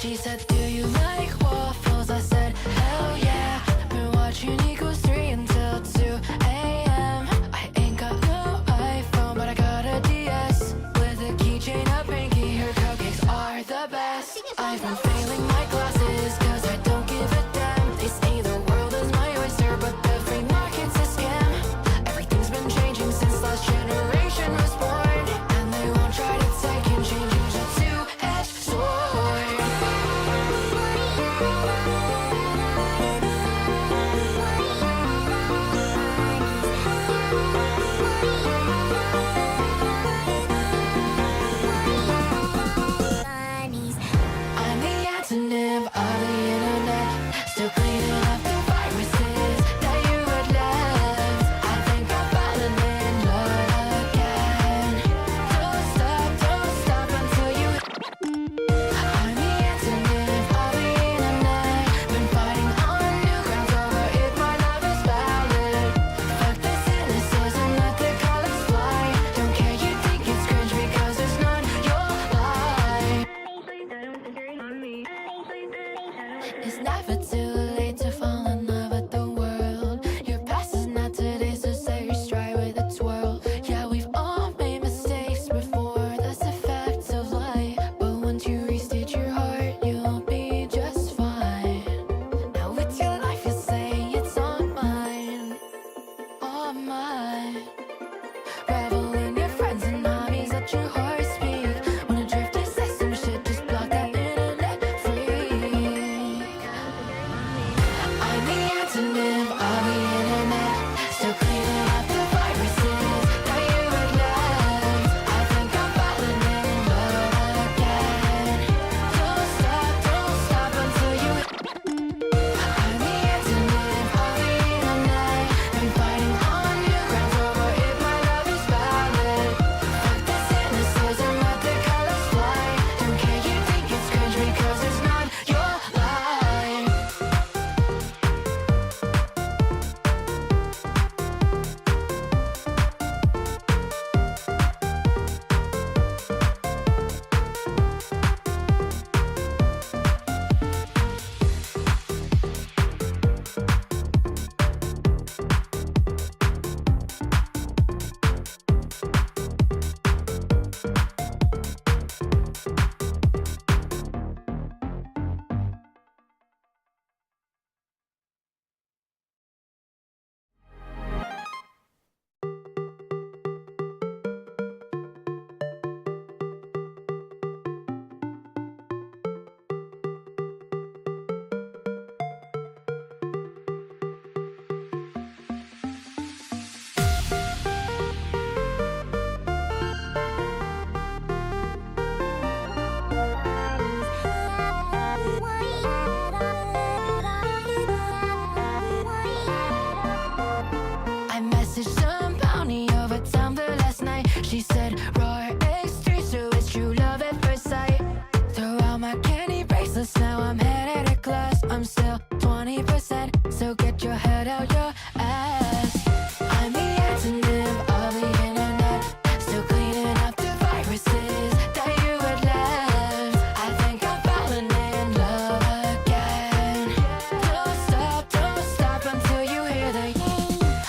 She said, do you like waffles? I said, hell yeah. Been watching Equals 3 until 2 a.m. I ain't got no iPhone, but I got a DS with a keychain, a pinky. Her cupcakes are the best. I've been failing my classes cause I don't give a damn. They say the world is my oyster, but the free market's a scam. Everything's been changing since last generation was born, and they won't try to take and change it. A two-edged sword. I'm the antonym of the internet, still cleaning up the viruses that you had left. I think I'm falling in love again. Don't stop until you. I'm the antonym of the internet, been fighting on new grounds over if my love is valid. Fuck the cynicism, let the colors fly. Don't care, you think it's cringe because there's none. You're lying. It's never too late to fall in love with the world. Your past is not today, so set your stride with a twirl. Yeah, we've all made mistakes before, that's the fact of life. But once you restate your heart, you'll be just fine. Now with your life, you say it's all mine, all mine. Revel in your friends and hobbies, let your heart speak. Wanna drift or say some shit, just block that internet freak. I'm the antonym of the internet, still cleaning up the viruses that you had left. I think I'm falling in love again. Don't stop until you. I'm the antonym of the internet, been fighting on new grounds over if my love is valid. Fuck the cynicism, let the colors fly. Don't care, you think it's cringe because it's not your life. I messaged some bounty over Tumblr last night. She said, Roar X3, so it's true love at first sight. Throw out my candy bracelets, now I'm headed to class. I'm still 20%, so get your head out your ass. I'm the antonym of the internet, still cleaning up the viruses that you had left. I think I'm falling in love again. Don't stop until you hear the.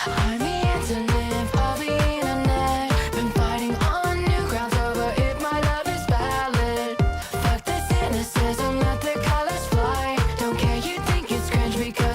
I'm the antonym of the internet, been fighting on new grounds over if my love is valid. Fuck the cynicism, let the colors fly. Don't care, you think it's cringe because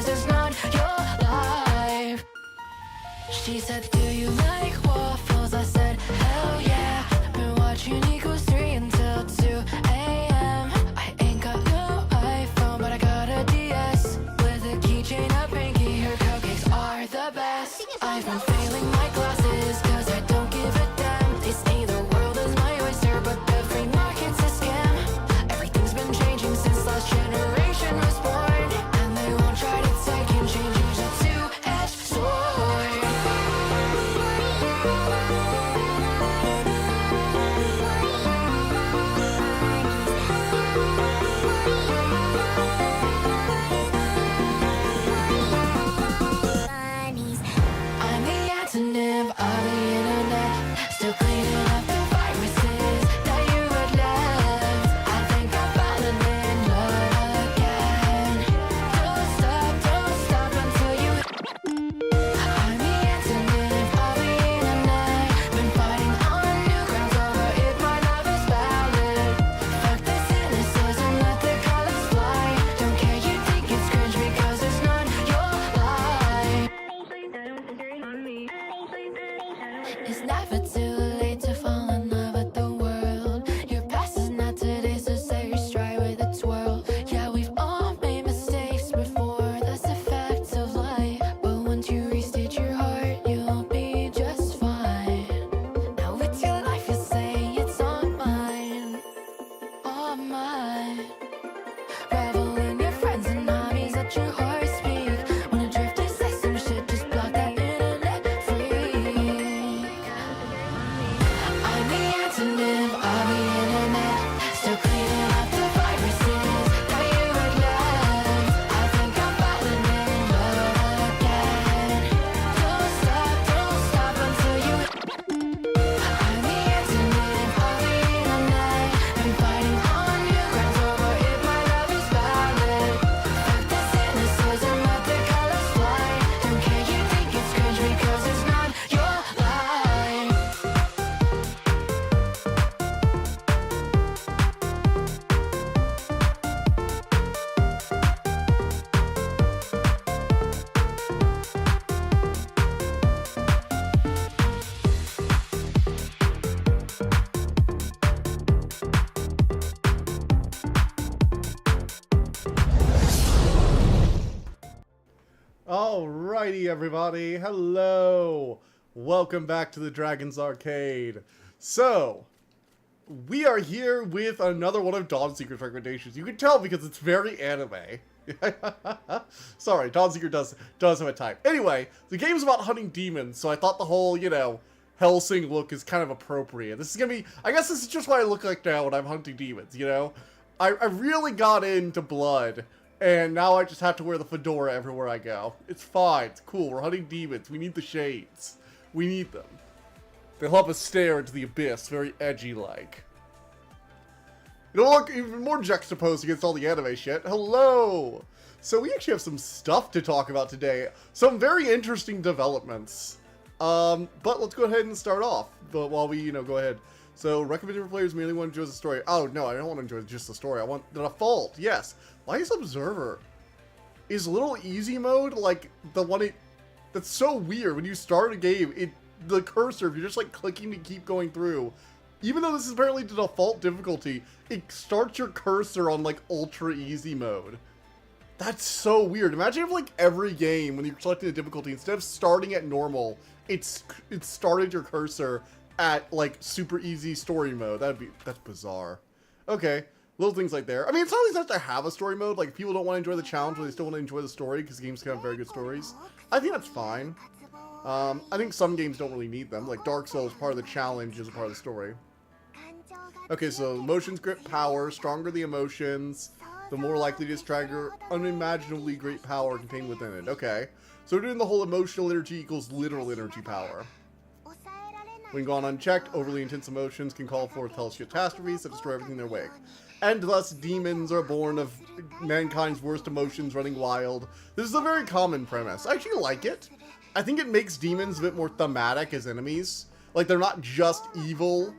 Alrighty, everybody. Hello. Welcome back to the Dragon's Arcade. So, we are here with another one of Dawn Seeker's recommendations. You can tell because it's very anime. Sorry, Dawn Seeker does have a type. Anyway, the game's about hunting demons, so I thought the whole, Hellsing look is kind of appropriate. This is gonna be, I guess this is just what I look like now when I'm hunting demons, I really got into blood, and now I just have to wear the fedora everywhere I go. It's fine, it's cool, we're hunting demons, we need the shades. We need them. They'll help us stare into the abyss, very edgy-like. It'll look even more juxtaposed against all the anime shit. Hello! So we actually have some stuff to talk about today. Some very interesting developments. But let's go ahead and start off. But while we, go ahead. So, recommended for players merely want to enjoy the story. Oh, no, I don't want to enjoy just the story. I want the default. Yes. Why is Observer? Is little easy mode like the one that's so weird. When you start a game, the cursor, if you're just like clicking to keep going through, even though this is apparently the default difficulty, it starts your cursor on like ultra easy mode. That's so weird. Imagine if like every game, when you're selecting the difficulty, instead of starting at normal, it started your cursor at like super easy story mode. That's bizarre. Okay, little things like there. I mean, it's always nice to have a story mode. Like if people don't want to enjoy the challenge, but they still want to enjoy the story because games can have very good stories. I think that's fine. I think some games don't really need them. Like Dark Souls, part of the challenge is a part of the story. Okay, so emotions grip power. Stronger the emotions, the more likely to distract your unimaginably great power contained within it. Okay, so we're doing the whole emotional energy equals literal energy power. When gone unchecked, overly intense emotions can call forth hellish catastrophes that destroy everything in their wake. And thus, demons are born of mankind's worst emotions running wild. This is a very common premise. I actually like it. I think it makes demons a bit more thematic as enemies. Like, they're not just evil.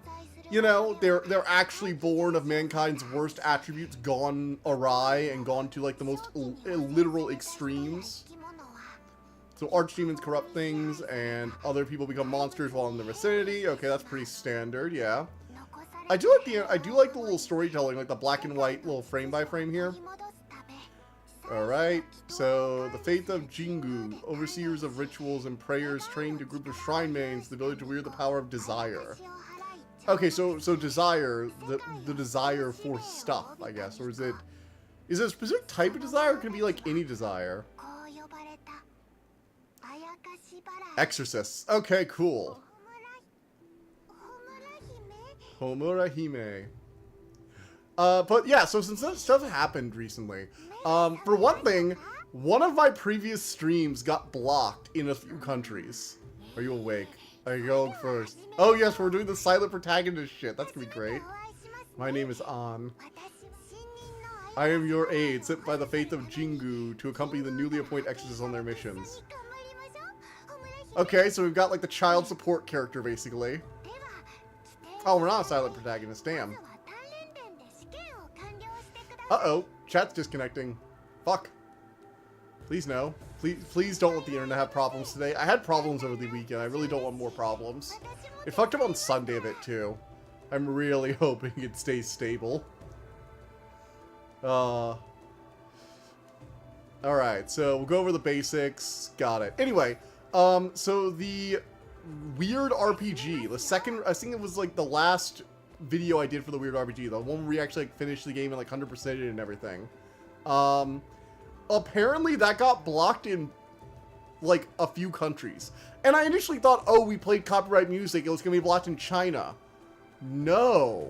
They're actually born of mankind's worst attributes gone awry and gone to, like, the most literal extremes. So archdemons corrupt things, and other people become monsters while in the vicinity. Okay, that's pretty standard, yeah. I do like the little storytelling, like the black and white little frame by frame here. Alright, so the faith of Jingu, overseers of rituals and prayers, trained a group of shrine maidens, the ability to wield the power of desire. Okay, so desire, the desire for stuff, I guess, or is it a specific type of desire, or can it be like any desire? Exorcists. Okay, cool. Homura Hime. But yeah, so since that stuff happened recently, for one thing, one of my previous streams got blocked in a few countries. Are you awake? Are you going first? Oh yes, we're doing the silent protagonist shit. That's gonna be great. My name is An. I am your aide, sent by the faith of Jingu to accompany the newly appointed exorcists on their missions. Okay, so we've got like the child support character, basically. Oh, we're not a silent protagonist, damn. Uh-oh, chat's disconnecting. Fuck. Please no. Please don't let the internet have problems today. I had problems over the weekend. I really don't want more problems. It fucked up on Sunday a bit, too. I'm really hoping it stays stable. Alright, so we'll go over the basics. Got it. Anyway, so the weird RPG, the second, I think it was like the last video I did for the weird RPG, the one where we actually like finished the game and like 100%ed it and everything. Apparently that got blocked in like a few countries. And I initially thought, oh, we played copyright music, it was gonna be blocked in China. No.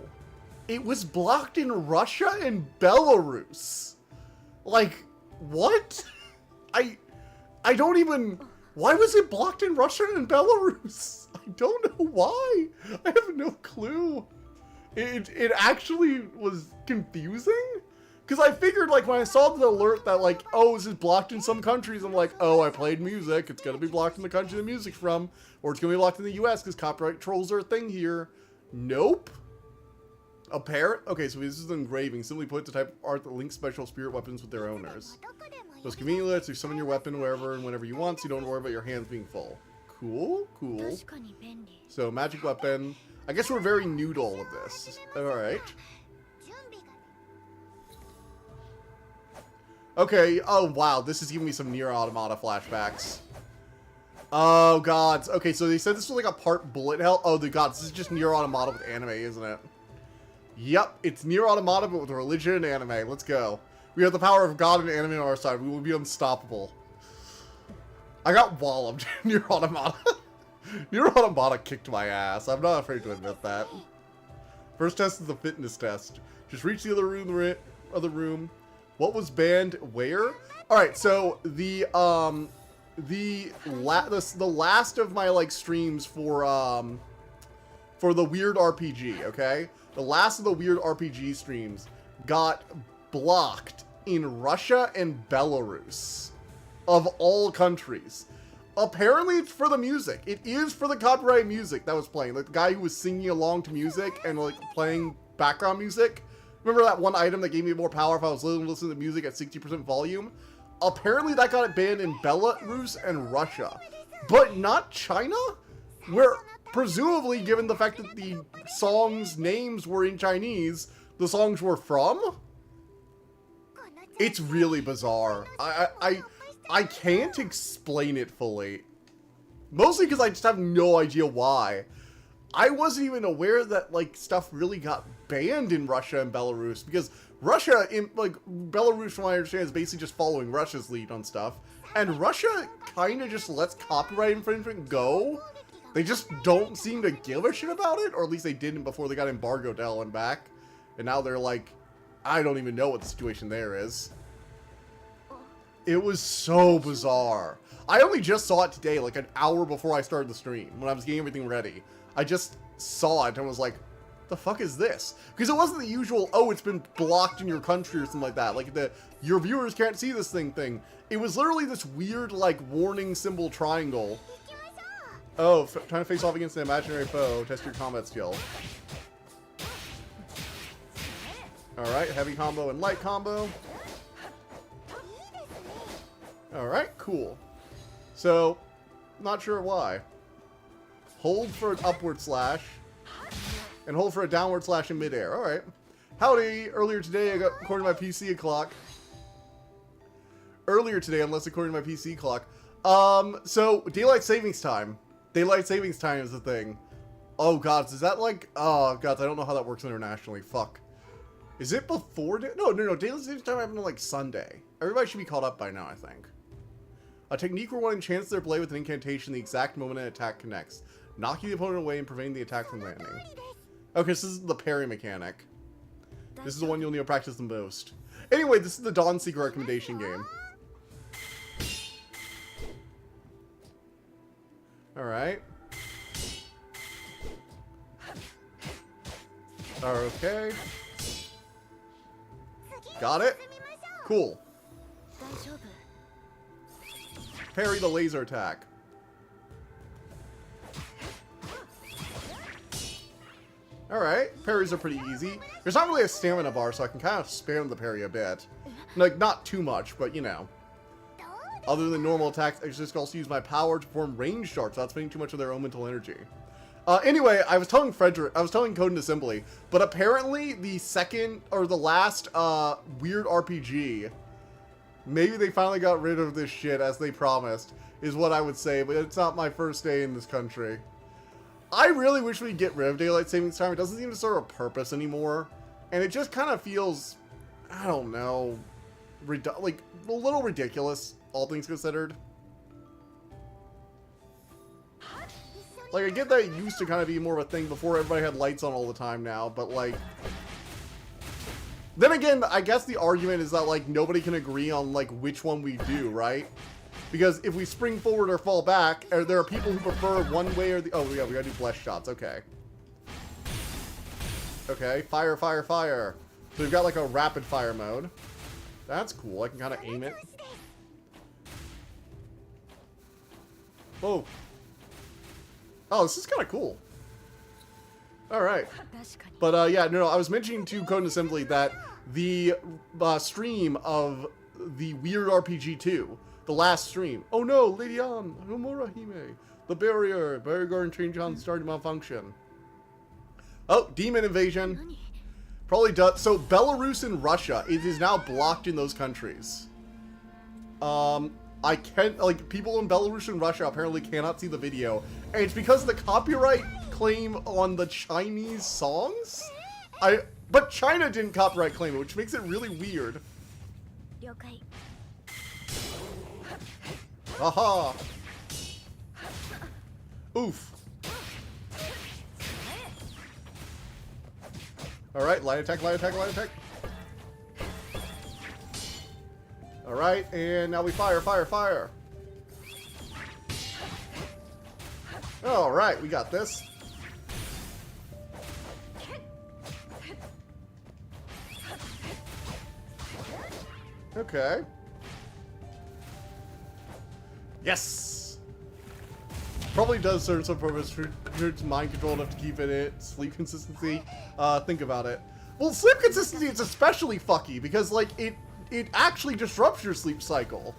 It was blocked in Russia and Belarus. Like, what? I don't even... Why was it blocked in Russia and Belarus? I don't know why. I have no clue. It actually was confusing. Because I figured, like, when I saw the alert that, like, oh, this is blocked in some countries, I'm like, oh, I played music. It's going to be blocked in the country the music's from. Or it's going to be blocked in the US because copyright trolls are a thing here. Nope. Okay, so this is an engraving. Simply put, the type of art that links special spirit weapons with their owners. So it's convenient lets you summon your weapon wherever and whenever you want, so you don't worry about your hands being full. Cool, cool. So, magic weapon. I guess we're very new to all of this. Alright. Okay, oh wow, this is giving me some Nier Automata flashbacks. Oh, gods. Okay, so they said this was like a part bullet hell. Oh, the gods. This is just Nier Automata with anime, isn't it? Yep, it's Nier Automata, but with religion and anime. Let's go. We have the power of God and anime on our side. We will be unstoppable. I got walloped in Nier Automata. Nier Automata kicked my ass. I'm not afraid to admit that. First test is the fitness test. Just reach the other room. What was banned where? All right, so the last of my like streams for the weird RPG, okay? The last of the weird RPG streams got blocked in Russia and Belarus, of all countries. Apparently it's for the music. It is for the copyrighted music that was playing. Like the guy who was singing along to music and like playing background music. Remember that one item that gave me more power if I was listening to music at 60% volume? Apparently that got it banned in Belarus and Russia. But not China? Where presumably, given the fact that the songs' names were in Chinese, the songs were from? It's really bizarre. I can't explain it fully. Mostly because I just have no idea why. I wasn't even aware that, like, stuff really got banned in Russia and Belarus. Because Russia, Belarus, from what I understand, is basically just following Russia's lead on stuff. And Russia kind of just lets copyright infringement go. They just don't seem to give a shit about it. Or at least they didn't before they got embargoed to hell and back. And now they're like, I don't even know what the situation there is. It was so bizarre. I only just saw it today, like an hour before I started the stream, when I was getting everything ready. I just saw it and was like, the fuck is this? Because it wasn't the usual, oh, it's been blocked in your country or something like that. Like, your viewers can't see this thing. It was literally this weird, like, warning symbol triangle. Oh, trying to face off against an imaginary foe. Test your combat skill. Alright, heavy combo and light combo. Alright, cool. So, not sure why. Hold for an upward slash. And hold for a downward slash in midair. Alright. Howdy! Earlier today, I got, according to my PC clock. Earlier today, unless according to my PC clock. So, daylight savings time. Daylight savings time is the thing. Oh, God, is that like... Oh, God, I don't know how that works internationally. Fuck. Is it before... No, daylight savings time happened on, like, Sunday. Everybody should be caught up by now, I think. A technique where one enchants their blade with an incantation the exact moment an attack connects, knocking the opponent away and preventing the attack from landing. Okay, so this is the parry mechanic. This is the one you'll need to practice the most. Anyway, this is the Dawn Seeker recommendation game. Alright. Okay. Got it? Cool. Parry the laser attack. Alright, parries are pretty easy. There's not really a stamina bar, so I can kind of spam the parry a bit. Like, not too much, but you know. Other than normal attacks, I just also use my power to perform range darts without spending too much of their own mental energy. Anyway, I was telling Code and Assembly, but apparently the second, or the last, weird RPG, maybe they finally got rid of this shit as they promised, is what I would say, but it's not my first day in this country. I really wish we'd get rid of daylight savings time. It doesn't seem to serve a purpose anymore, and it just kind of feels, I don't know, like, a little ridiculous, all things considered. Like, I get that it used to kind of be more of a thing before everybody had lights on all the time now, but, like... Then again, I guess the argument is that, like, nobody can agree on, like, which one we do, right? Because if we spring forward or fall back, there are people who prefer one way or the... Oh, yeah, we gotta do bless shots, okay. Okay, fire, fire, fire. So we've got, like, a rapid fire mode. That's cool, I can kind of aim it. Whoa. Oh, this is kind of cool. Alright. But, yeah, no, I was mentioning to Code and Assembly that the stream of the Weird RPG 2, the last stream. Oh no, Lady Ann, Homura Hime, the barrier guard and change on starting malfunction. Oh, demon invasion. Probably does. So, Belarus and Russia, it is now blocked in those countries. I can't, like, people in Belarus and Russia apparently cannot see the video. And it's because of the copyright claim on the Chinese songs? But China didn't copyright claim it, which makes it really weird. Aha! Oof. Alright, light attack, light attack, light attack. Alright, and now we fire, fire, fire. Alright, we got this. Okay. Yes! Probably does serve some purpose for its mind control enough to keep it in sleep consistency. Think about it. Well, sleep consistency is especially fucky because, like, it actually disrupts your sleep cycle.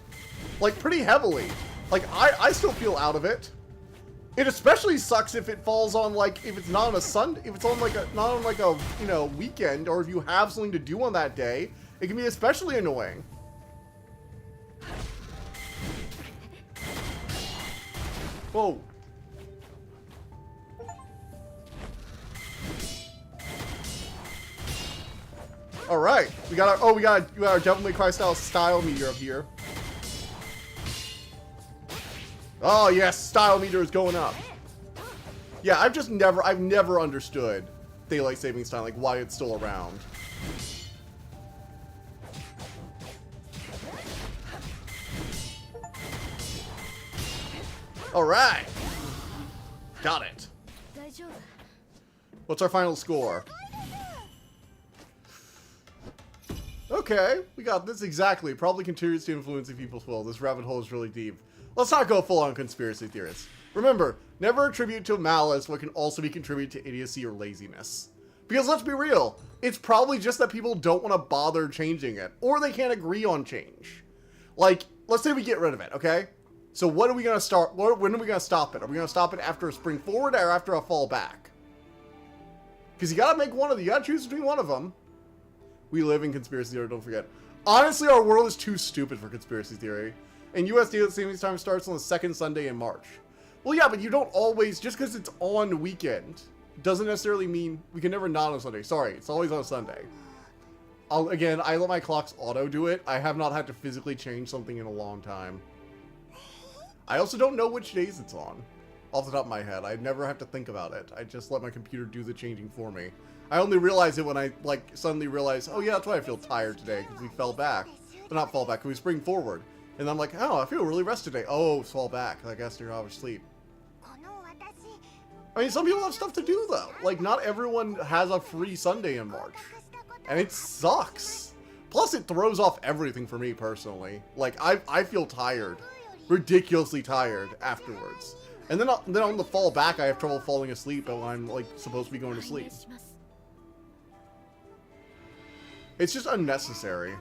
Like, pretty heavily. Like, I still feel out of it. It especially sucks if it falls on, like, if it's not on a Sunday, if it's on, like, not on, like, a, you know, weekend, or if you have something to do on that day, it can be especially annoying. Whoa. Alright, we got our Devil May Cry style meter up here. Oh yes, style meter is going up. Yeah, I've never understood daylight savings time, like why it's still around. Alright. Got it. What's our final score? Okay, we got this exactly. Probably continues to influence people's will. This rabbit hole is really deep. Let's not go full on conspiracy theorists. Remember, never attribute to malice what can also be contributed to idiocy or laziness. Because let's be real, it's probably just that people don't want to bother changing it, or they can't agree on change. Like, let's say we get rid of it, okay? So when are we going to start? When are we going to stop it? Are we going to stop it after a spring forward or after a fall back? Because you got to make one of them. You got to choose between one of them. We live in conspiracy theory, don't forget. Honestly, our world is too stupid for conspiracy theory. And US daylight savings time starts on the second Sunday in March. Well, yeah, but you don't always, just because it's on weekend, doesn't necessarily mean we can never not on Sunday. Sorry, it's always on a Sunday. Again, I let my clocks auto do it. I have not had to physically change something in a long time. I also don't know which days it's on, off the top of my head. I never have to think about it. I just let my computer do the changing for me. I only realize it when I, like, suddenly realize, oh yeah, that's why I feel tired today, because we fell back. But not fall back, because we spring forward. And I'm like, oh, I feel really rested today. Oh, fall back. I guess you're out of sleep. I mean, some people have stuff to do, though. Like, not everyone has a free Sunday in March. And it sucks. Plus, it throws off everything for me, personally. Like, I feel tired. Ridiculously tired afterwards. And then on the fall back, I have trouble falling asleep when I'm, like, supposed to be going to sleep. It's just unnecessary.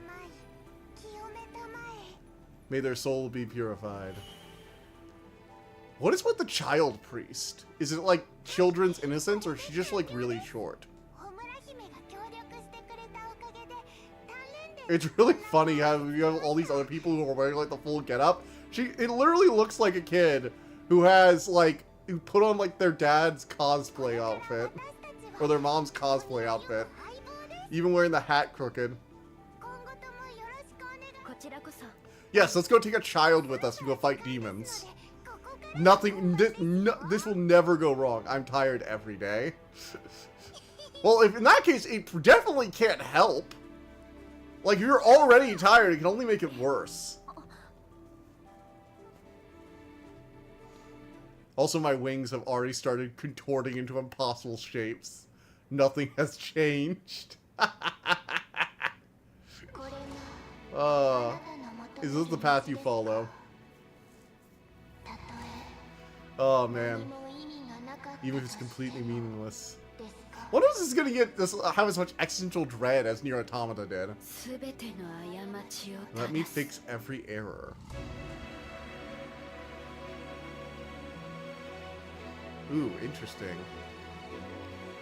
May their soul be purified. What is with the child priest? Is it like children's innocence, or is she just like really short? It's really funny how you have all these other people who are wearing like the full getup. It literally looks like a kid who has like, who put on like their dad's cosplay outfit. Or their mom's cosplay outfit. Even wearing the hat crooked. Yes, let's go take a child with us to go fight demons. This will never go wrong. I'm tired every day. Well, if in that case, it definitely can't help. Like, you're already tired, it can only make it worse. Also, my wings have already started contorting into impossible shapes. Nothing has changed. Is this the path you follow? Oh man. Even if it's completely meaningless. What if this is gonna have as much existential dread as Nier Automata did? Let me fix every error. Ooh, interesting.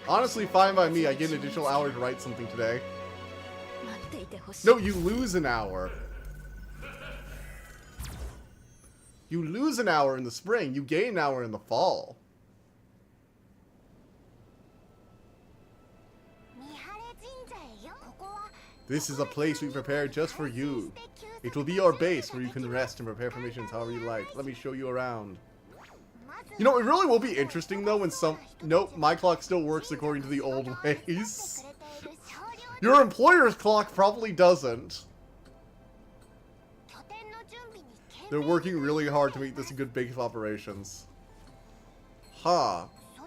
Honestly, fine by me. I get an additional hour to write something today. No, you lose an hour. You lose an hour in the spring. You gain an hour in the fall. This is a place we prepared just for you. It will be your base where you can rest and prepare for missions however you like. Let me show you around. You know, it really will be interesting though when some... Nope, my clock still works according to the old ways. Your employer's clock probably doesn't. They're working really hard to make this a good base of operations. Ha. Huh.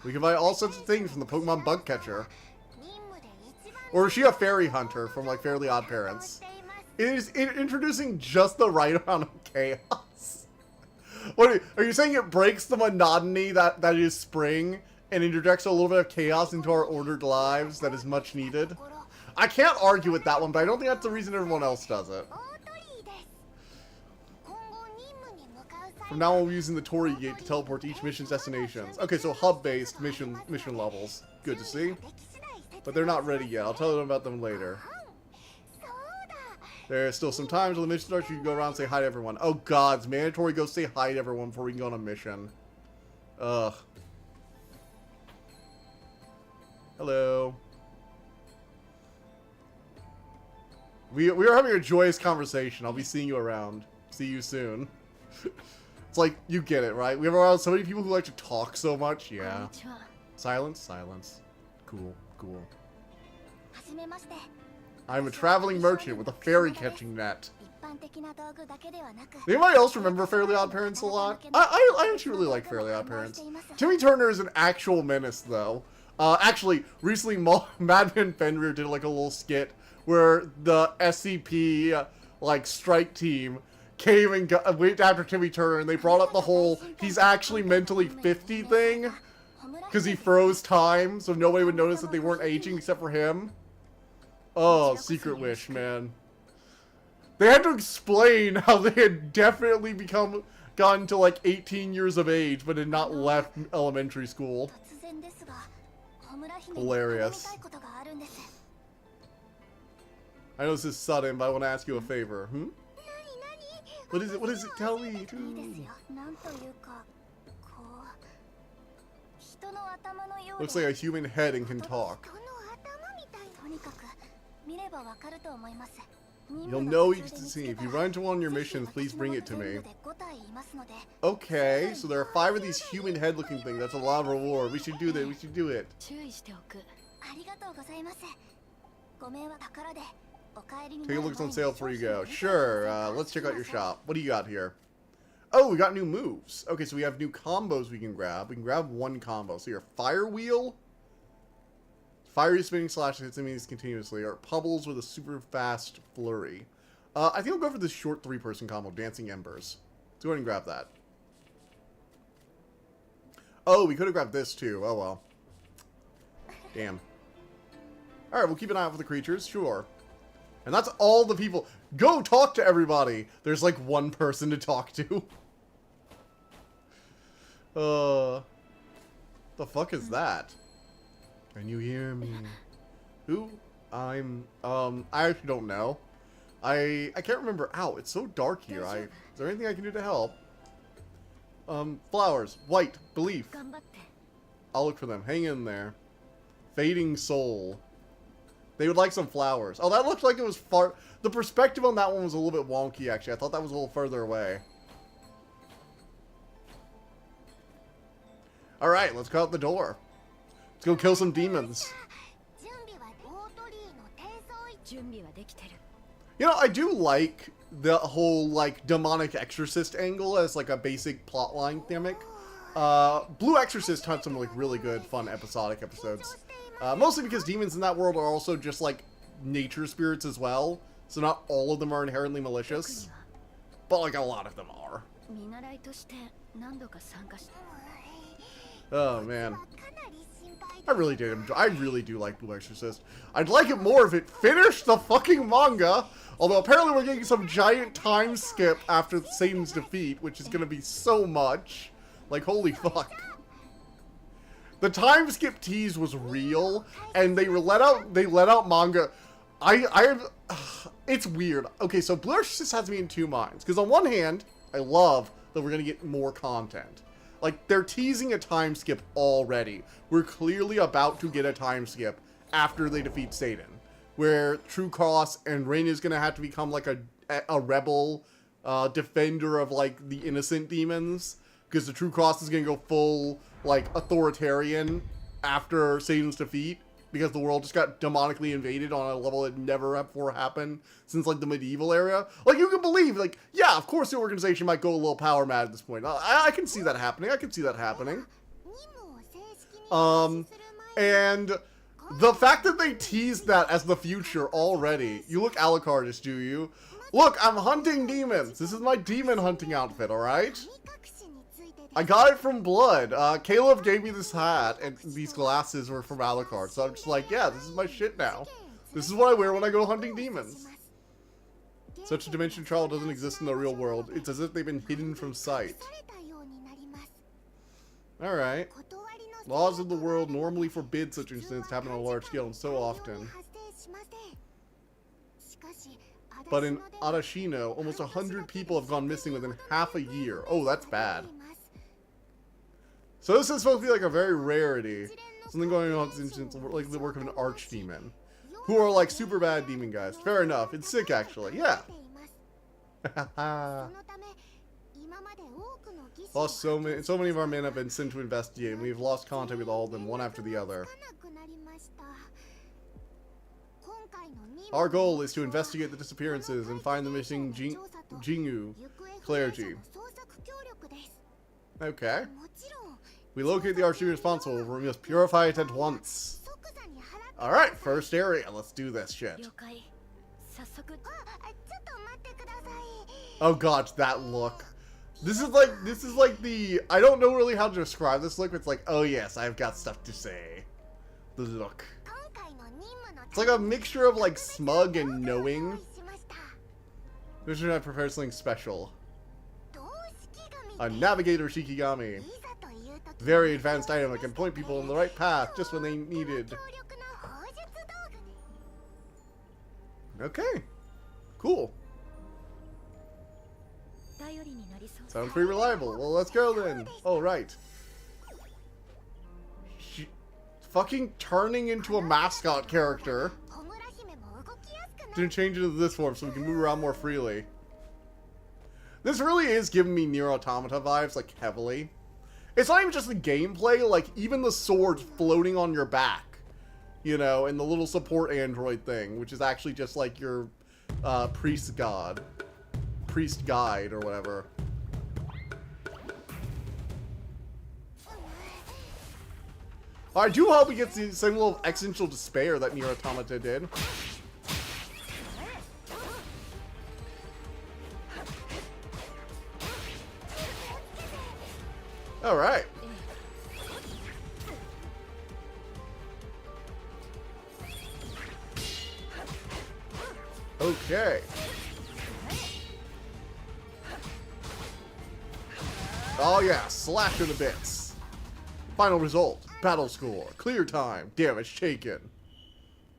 We can buy all sorts of things from the Pokemon Bug Catcher. Or is she a fairy hunter from like Fairly Odd Parents? It is introducing just the right amount of chaos. What are you saying? It breaks the monotony that is spring and interjects a little bit of chaos into our ordered lives that is much needed? I can't argue with that one, but I don't think that's the reason everyone else does it. From now on, we're using the Torii Gate to teleport to each mission's destinations. Okay, so hub-based mission levels. Good to see. But they're not ready yet. I'll tell them about them later. There's still some time until the mission starts. You can go around and say hi to everyone. Oh god, it's mandatory go say hi to everyone before we can go on a mission. Ugh. Hello. We are having a joyous conversation. I'll be seeing you around. See you soon. It's like, you get it, right? We have around so many people who like to talk so much. Yeah. Silence, silence. Cool, cool. I'm a traveling merchant with a fairy catching net. Anybody else remember Fairly Odd Parents a lot? I actually really like Fairly Odd Parents. Timmy Turner is an actual menace, though. Actually, recently Madman Fenrir did like a little skit where the SCP, like, strike team came and went after Timmy Turner, and they brought up the whole he's actually mentally 50 thing. Because he froze time, so nobody would notice that they weren't aging except for him. Oh, Secret Wish, man. They had to explain how they had definitely gotten to like 18 years of age, but had not left elementary school. Hilarious. I know this is sudden, but I want to ask you a favor. What is it? What is it? Tell me. Looks like a human head and can talk. You'll know each to see. If you run into one on your missions, please bring it to me. Okay, so there are 5 of these human head looking things. That's a lot of reward. We should do that. We should do it. Take a look what's on sale before you go. Sure, let's check out your shop. What do you got here? Oh, we got new moves. Okay, so we have new combos we can grab. We can grab one combo. So your Fire Wheel, Fiery Spinning Slash hits enemies continuously, or Pubbles with a super fast flurry. I think I'll go for this short 3-person combo, Dancing Embers. Let's go ahead and grab that. Oh, we could have grabbed this too. Oh well. Damn. Alright, we'll keep an eye out for the creatures, sure. And that's all the people. Go talk to everybody. There's like one person to talk to. The fuck is that? Can you hear me? Who? I actually don't know. I can't remember. Ow, it's so dark here. Is there anything I can do to help? Flowers. White. Belief. I'll look for them. Hang in there. Fading soul. They would like some flowers. Oh, that looked like it was far... The perspective on that one was a little bit wonky, actually. I thought that was a little further away. Alright, let's go out the door. Let's go kill some demons. You know, I do like the whole, like, demonic exorcist angle as, like, a basic plotline gimmick. Blue Exorcist had some, like, really good, fun episodic episodes. Mostly because demons in that world are also just, like, nature spirits as well. So not all of them are inherently malicious. But, like, a lot of them are. Oh, man. I really do like Blue Exorcist. I'd like it more if it finished the fucking manga. Although apparently we're getting some giant time skip after Satan's defeat, which is gonna be so much. Like, holy fuck. The time skip tease was real, and they let out manga. it's weird. Okay, so Blue Exorcist has me in two minds. Because on one hand, I love that we're going to get more content. Like, they're teasing a time skip already. We're clearly about to get a time skip after they defeat Satan. Where True Cross and Rin is going to have to become, like, a rebel defender of, like, the innocent demons. Because the True Cross is going to go full, like, authoritarian after Satan's defeat. Because the world just got demonically invaded on a level that never before happened since, like, the medieval era. Like, you can believe, like, yeah, of course the organization might go a little power mad at this point. I can see that happening. I can see that happening. And the fact that they teased that as the future already. You look Alucardist, do you? Look, I'm hunting demons. This is my demon hunting outfit, alright? I got it from Blood. Caleb gave me this hat, and these glasses were from Alucard. So I'm just like, yeah, this is my shit now. This is what I wear when I go hunting demons. Such a dimension trial doesn't exist in the real world. It's as if they've been hidden from sight. Alright. Laws of the world normally forbid such incidents to happen on a large scale and so often. But in Arashino, almost 100 people have gone missing within half a year. Oh, that's bad. So this is supposed to be like a very rarity. Something going on since like the work of an archdemon. Who are like super bad demon guys. Fair enough. It's sick actually. Yeah. Lost so many of our men have been sent to investigate, and we've lost contact with all of them, one after the other. Our goal is to investigate the disappearances and find the missing Jingu clergy. Okay. We locate the archduke responsible, but we must purify it at once. Alright, first area. Let's do this shit. Oh god, that look. This is like the, I don't know really how to describe this look, but it's like, oh yes, I've got stuff to say. The look. It's like a mixture of like smug and knowing. This should I prepare something special. A navigator Shikigami. Very advanced item that can point people in the right path just when they needed. Okay. Cool. Sounds pretty reliable. Well, let's go then. Oh, right. Fucking turning into a mascot character. Didn't change into this form so we can move around more freely. This really is giving me Nier Automata vibes, like, heavily. It's not even just the gameplay, like, even the swords floating on your back. You know, and the little support android thing, which is actually just, like, your, priest god. Priest guide, or whatever. I do hope he gets the same level of existential despair that Nier Automata did. Alright. Okay. Oh yeah, slash to the bits. Final result. Battle score. Clear time. Damage taken.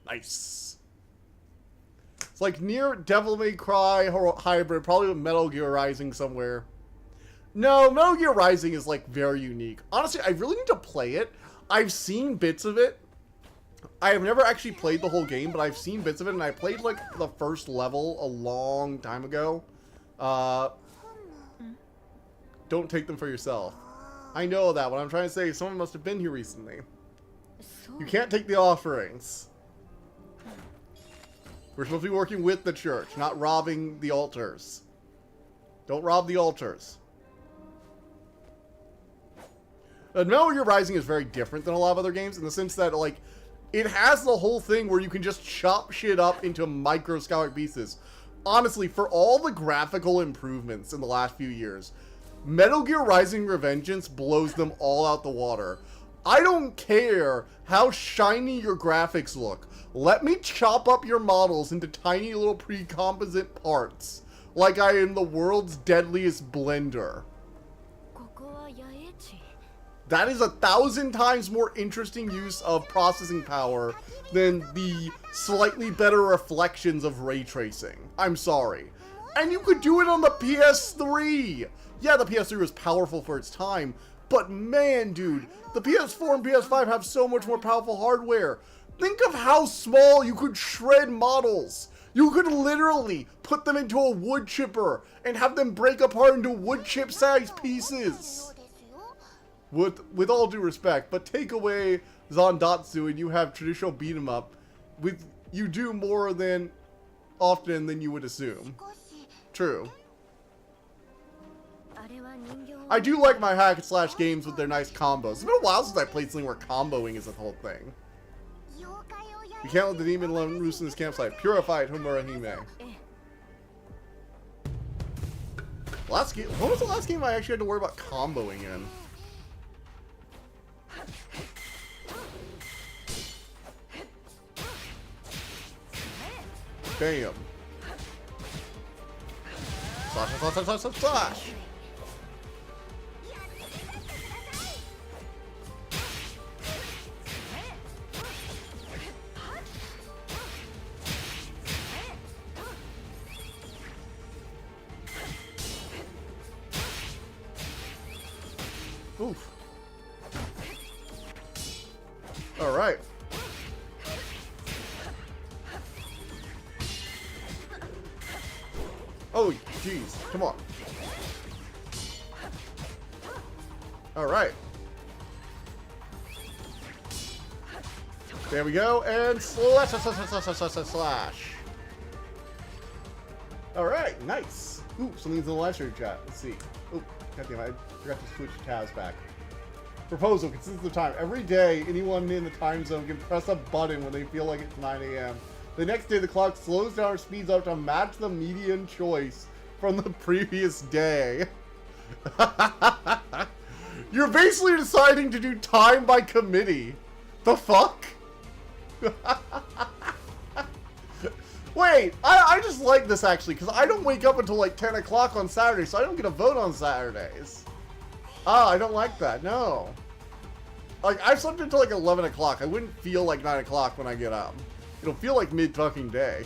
Nice. It's like near Devil May Cry hybrid, probably with Metal Gear Rising somewhere. No, Metal Gear Rising is like very unique. Honestly, I really need to play it. I've seen bits of it. I have never actually played the whole game, but I've seen bits of it, and I played like the first level a long time ago. Don't take them for yourself. I know that. What I'm trying to say is someone must have been here recently. You can't take the offerings. We're supposed to be working with the church, not robbing the altars. Don't rob the altars. Metal Gear Rising is very different than a lot of other games in the sense that, like, it has the whole thing where you can just chop shit up into microscopic pieces. Honestly, for all the graphical improvements in the last few years, Metal Gear Rising Revengeance blows them all out the water. I don't care how shiny your graphics look. Let me chop up your models into tiny little pre-composite parts, like I am the world's deadliest blender. That is 1,000 times more interesting use of processing power than the slightly better reflections of ray tracing. I'm sorry. And you could do it on the PS3! Yeah, the PS3 was powerful for its time, but man, dude, the PS4 and PS5 have so much more powerful hardware. Think of how small you could shred models. You could literally put them into a wood chipper and have them break apart into wood chip sized pieces. With all due respect, but take away Zandatsu and you have traditional beat 'em up. You do more than often than you would assume. True. I do like my hack and slash games with their nice combos. It's been a while since I played something where comboing is the whole thing. You can't let the demon loose in this campsite. Purified Homura Hime. Last game. What was the last game I actually had to worry about comboing in? Bam. Slash, slash, slash, slash, slash, slash. Oof. All right. Oh, jeez. Come on. All right. There we go. And slash, slash, slash, slash, slash, slash, slash. All right. Nice. Ooh, something's in the live stream chat. Let's see. Oh, goddamn, I forgot to switch tabs back. Proposal, consists of time. Every day, anyone in the time zone can press a button when they feel like it's 9 a.m. The next day, the clock slows down or speeds up to match the median choice from the previous day. You're basically deciding to do time by committee. The fuck? Wait, I just like this actually, because I don't wake up until like 10 o'clock on Saturday, so I don't get a vote on Saturdays. Ah, I don't like that, no. Like, I've slept until like 11 o'clock. I wouldn't feel like 9 o'clock when I get up. It'll feel like mid-fucking day.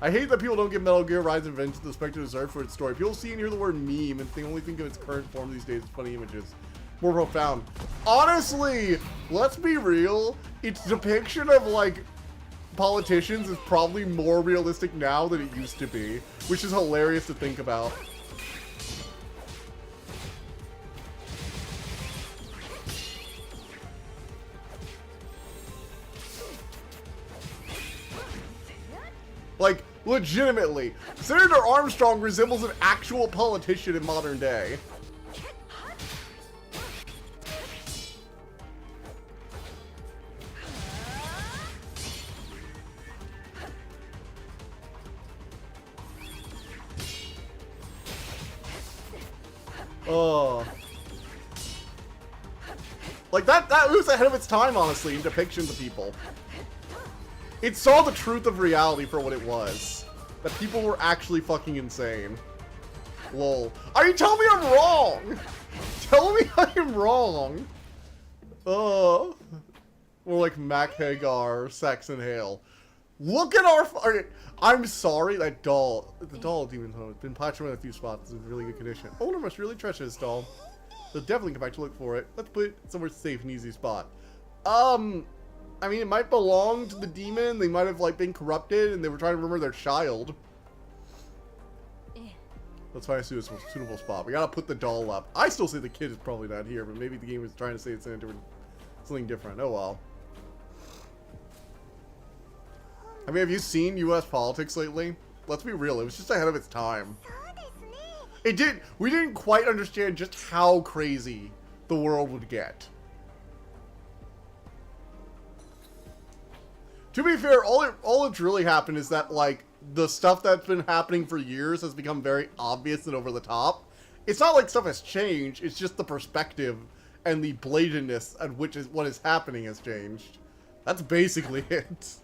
I hate that people don't give Metal Gear Rise and Vengeance the respect it deserves for its story. People see and hear the word meme and they only think of its current form these days as funny images. More profound. Honestly, let's be real. Its depiction of, like, politicians is probably more realistic now than it used to be, which is hilarious to think about. Like, legitimately, Senator Armstrong resembles an actual politician in modern day. Oh. Like, that was ahead of its time, honestly, in depictions of people. It saw the truth of reality for what it was. That people were actually fucking insane. Lol. Are you telling me I'm wrong? Tell me I'm wrong. More like Mac Hagar, Saxon Hale. Look at our... I'm sorry, that doll. The doll Demon's Home has been platinum in a few spots. It's in really good condition. Owner must really treasure this doll. They'll definitely come back to look for it. Let's put it somewhere safe and easy spot. I mean, it might belong to the demon. They might have, like, been corrupted and they were trying to remember their child. Let's find a suitable spot. We gotta put the doll up. I still say the kid is probably not here, but maybe the game is trying to say it's something different. Oh well. I mean, have you seen U.S. politics lately? Let's be real, it was just ahead of its time. We didn't quite understand just how crazy the world would get. To be fair, all that's really happened is that, like, the stuff that's been happening for years has become very obvious and over the top. It's not like stuff has changed, it's just the perspective and the blatantness at which is what is happening has changed. That's basically it.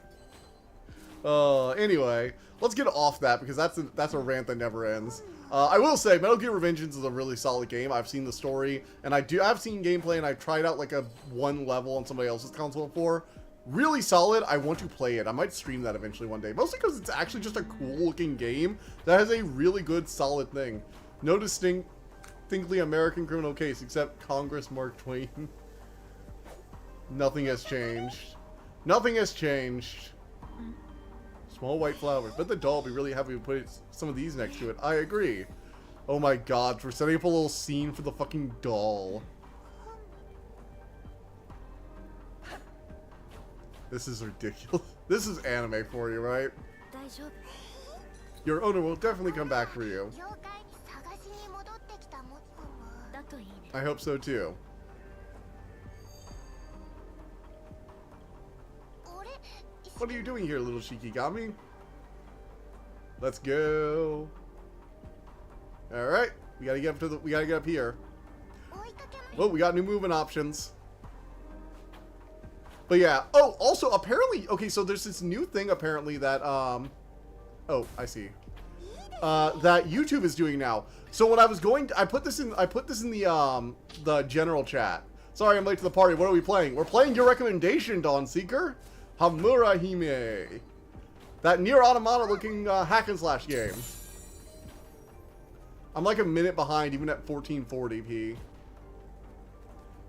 Anyway, let's get off that because that's a rant that never ends. I will say, Metal Gear Revengeance is a really solid game. I've seen the story, and I've seen gameplay, and I've tried out like one level on somebody else's console before. Really solid. I want to play it. I might stream that eventually one day. Mostly because it's actually just a cool-looking game that has a really good, solid thing. No distinctly American criminal case, except Congress Mark Twain. Nothing has changed. Nothing has changed. Small white flowers. But the doll will be really happy to put some of these next to it. I agree. Oh my god, we're setting up a little scene for the fucking doll. This is ridiculous. This is anime for you, right? Your owner will definitely come back for you. I hope so too. What are you doing here, little Shikigami? Let's go. All right, we gotta get up here. Well, we got new movement options. But yeah. Oh, also apparently, okay, so there's this new thing apparently that oh, I see. That YouTube is doing now. So when I was going to, I put this in the general chat. Sorry, I'm late to the party. What are we playing? We're playing your recommendation, Dawn Seeker. Homura Hime. That Nier Automata looking hack and slash game. I'm like a minute behind even at 1440p.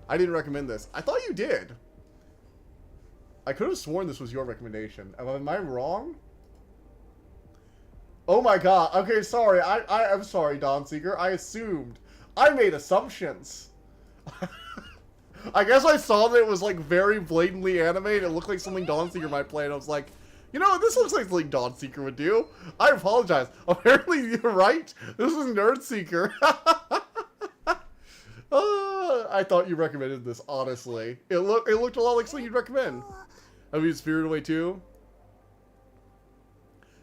I didn't recommend this. I thought you did. I could have sworn this was your recommendation. Am I wrong? Oh my god. Okay, sorry. I'm sorry, Dawn Seeker. I assumed. I made assumptions. I guess I saw that it was like very blatantly animated. It looked like something Dawn Seeker might play, and I was like, you know, this looks like something Dawn Seeker would do. I apologize. Apparently, you're right. This is Nerd Seeker. I thought you recommended this, honestly. It looked a lot like something you'd recommend. Have you Spirited Away too?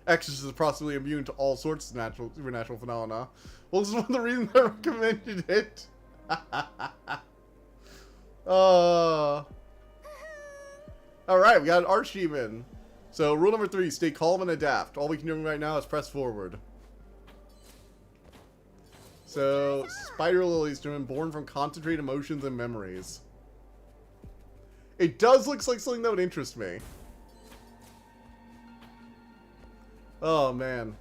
Exorcist is possibly immune to all sorts of supernatural phenomena. Well, this is one of the reasons I recommended it. Alright, we got an Archieman. So, rule number 3, stay calm and adapt. All we can do right now is press forward. So, Spider Lily's born from concentrated emotions and memories. It does look like something that would interest me. Oh, man.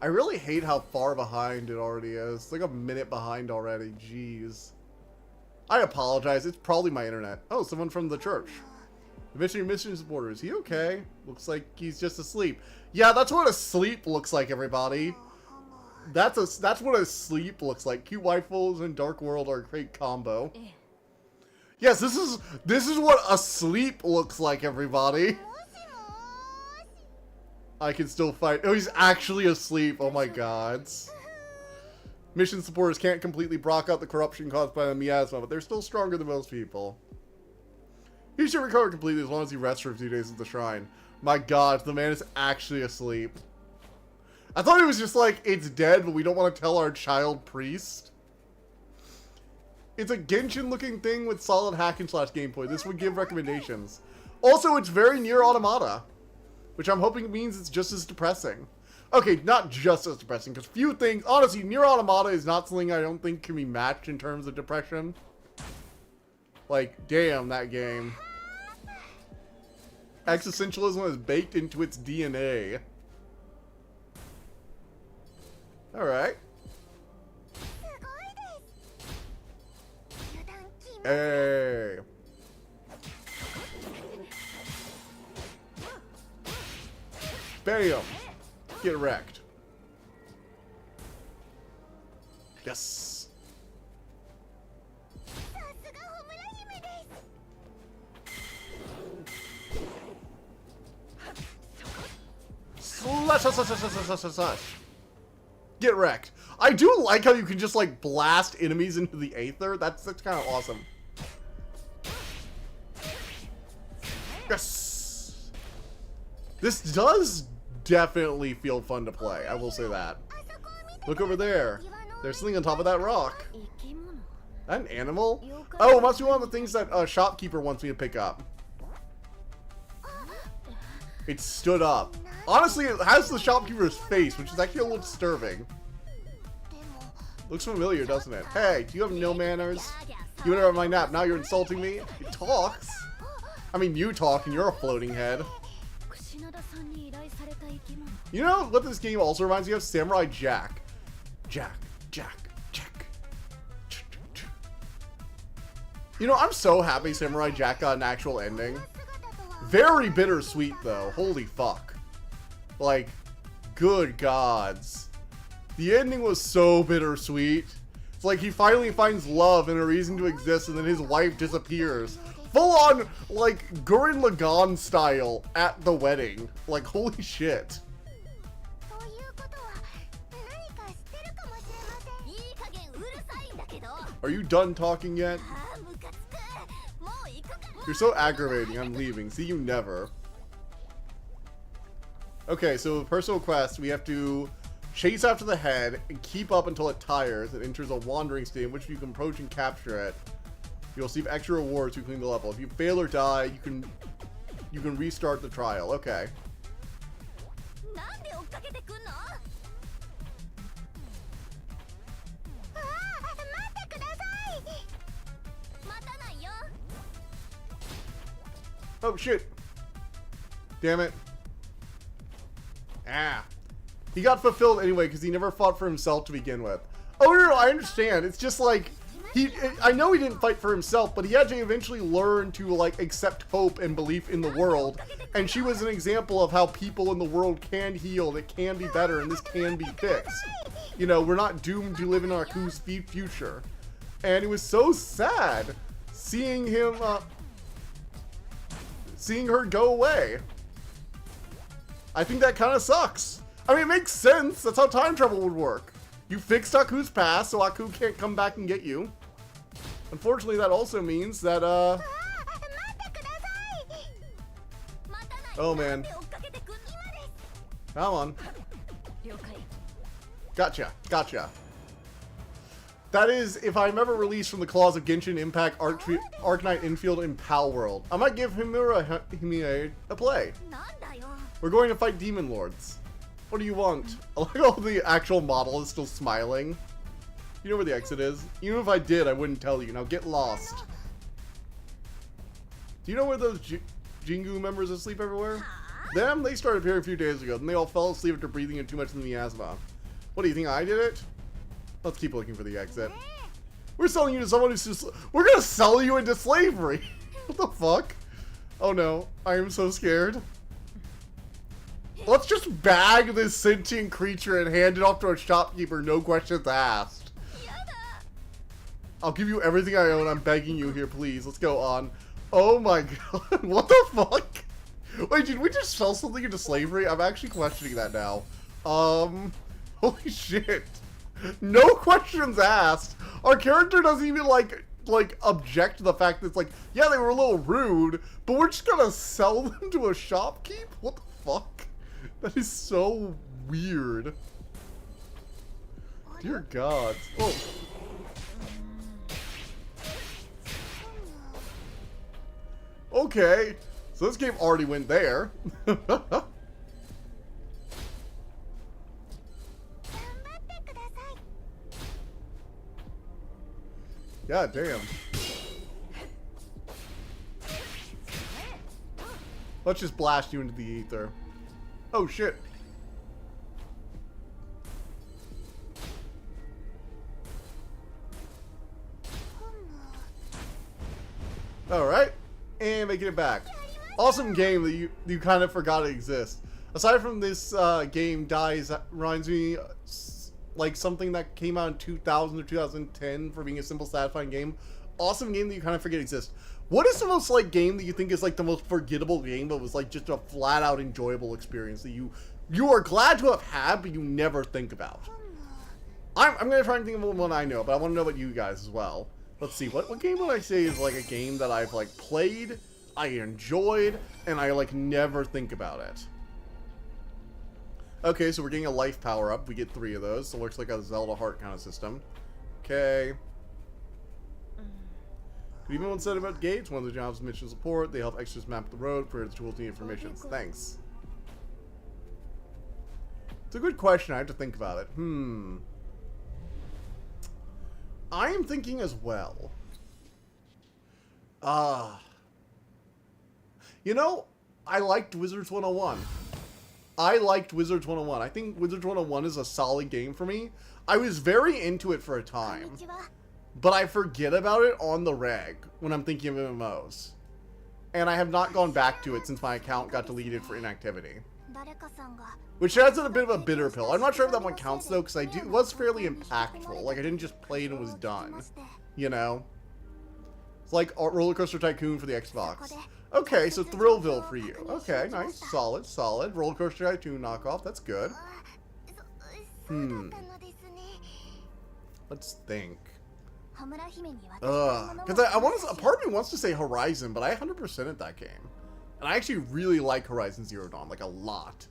I really hate how far behind it already is. It's like a minute behind already. Jeez. I apologize. It's probably my internet. Oh, someone from the church. The mission supporter. Is he okay? Looks like he's just asleep. Yeah, that's what asleep looks like, everybody. That's what asleep looks like. Cute waifus and Dark World are a great combo. Yes, this is what asleep looks like, everybody. I can still fight. Oh, he's actually asleep. Oh my god. Mission supporters can't completely block out the corruption caused by the miasma, but they're still stronger than most people. He should recover completely as long as he rests for a few days at the shrine. My god, the man is actually asleep. I thought it was just like, it's dead, but we don't want to tell our child priest. It's a Genshin-looking thing with solid hack and slash gameplay. This would give recommendations. Also, it's very Nier Automata, which I'm hoping means it's just as depressing. Okay, not just as depressing, because few things... Honestly, Nier Automata is not something I don't think can be matched in terms of depression. Like, damn, that game. Existentialism is baked into its DNA. Alright. Hey. Bam. Get wrecked. Yes. Slash, slash, slash, slash, slash, slash, slash. Get wrecked. I do like how you can just like blast enemies into the aether. That's kind of awesome. Yes. This does definitely feel fun to play. I will say that. Look over there. There's something on top of that rock. That an animal? Oh, it must be one of the things that a shopkeeper wants me to pick up. It stood up. Honestly, it has the shopkeeper's face, which is actually a little disturbing. Looks familiar, doesn't it? Hey, do you have no manners? You interrupt my nap, now you're insulting me? It talks. I mean, you talk and you're a floating head. You know what this game also reminds me of? Samurai Jack. Jack. You know, I'm so happy Samurai Jack got an actual ending. Very bittersweet, though. Holy fuck. Like, good gods. The ending was so bittersweet. It's like he finally finds love and a reason to exist, and then his wife disappears. Full on, like, Gurren Lagann style at the wedding. Like, holy shit. Are you done talking yet? You're so aggravating, I'm leaving. See you never. Okay, so personal quest, we have to chase after the head and keep up until it tires. It enters a wandering state in which you can approach and capture it. You'll receive extra rewards to clean the level. If you fail or die, you can restart the trial. Okay. Oh shit. Damn it. Ah. He got fulfilled anyway because he never fought for himself to begin with. Oh no, I understand. It's just like I know he didn't fight for himself, but he had to eventually learn to like accept hope and belief in the world. And she was an example of how people in the world can heal, it can be better, and this can be fixed. You know, we're not doomed to live in our Aku's future. And it was so sad seeing him seeing her go away. I think that kind of sucks. I mean, it makes sense. That's how time travel would work. You fixed Aku's past, so Aku can't come back and get you. Unfortunately, that also means that, oh, man. Come on. Gotcha. That is, if I'm ever released from the claws of Genshin Impact, Arknight Infield, and Pal World, I might give Homura Hime a play. We're going to fight Demon Lords. What do you want? I like how the actual model is still smiling. You know where the exit is? Even if I did, I wouldn't tell you. Now get lost. Do you know where those Jingu members asleep everywhere? Them? They started appearing a few days ago, then they all fell asleep after breathing in too much miasma. What do you think, I did it? Let's keep looking for the exit. We're selling you to someone who's just... We're gonna sell you into slavery! What the fuck? Oh no, I am so scared. Let's just bag this sentient creature and hand it off to a shopkeeper, no questions asked. I'll give you everything I own, I'm begging you here, please. Let's go on. Oh my god, what the fuck? Wait, did we just sell something into slavery? I'm actually questioning that now. Holy shit. No questions asked. Our character doesn't even like object to the fact that it's like, yeah, they were a little rude, but we're just gonna sell them to a shopkeep? What the fuck? That is so weird. Dear God. Oh. Okay. So this game already went there. God damn. Let's just blast you into the ether. Oh shit. Alright. And making it back. Awesome game that you kind of forgot it exists. Aside from this game dies, reminds me like something that came out in 2000 or 2010 for being a simple, satisfying game. Awesome game that you kind of forget exists. What is the most like game that you think is like the most forgettable game, but was like just a flat out enjoyable experience that you are glad to have had, but you never think about? I'm gonna try and think of one I know, but I want to know about you guys as well. Let's see, what game would I say is like a game that I've like played, I enjoyed, and I like never think about it? Okay, so we're getting a life power up. We get 3 of those, so it looks like a Zelda heart kind of system. Okay. Even one said about gates, one of the jobs is mission support. They help extras map the road, create the tools, and information. Thanks. It's a good question. I have to think about it. I am thinking as well. You know, I liked Wizards 101. I think Wizards 101 is a solid game for me. I was very into it for a time, but I forget about it on the reg when I'm thinking of MMOs. And I have not gone back to it since my account got deleted for inactivity. Which adds in a bit of a bitter pill. I'm not sure if that one counts though, because it was fairly impactful. Like, I didn't just play it and it was done. You know? It's like Roller Coaster Tycoon for the Xbox. Okay, so Thrillville for you. Okay, nice. Solid, solid. Roller Coaster Tycoon knockoff. That's good. Let's think. Because I want to, a part of me wants to say Horizon, but I 100% at that game. And I actually really like Horizon Zero Dawn, like a lot.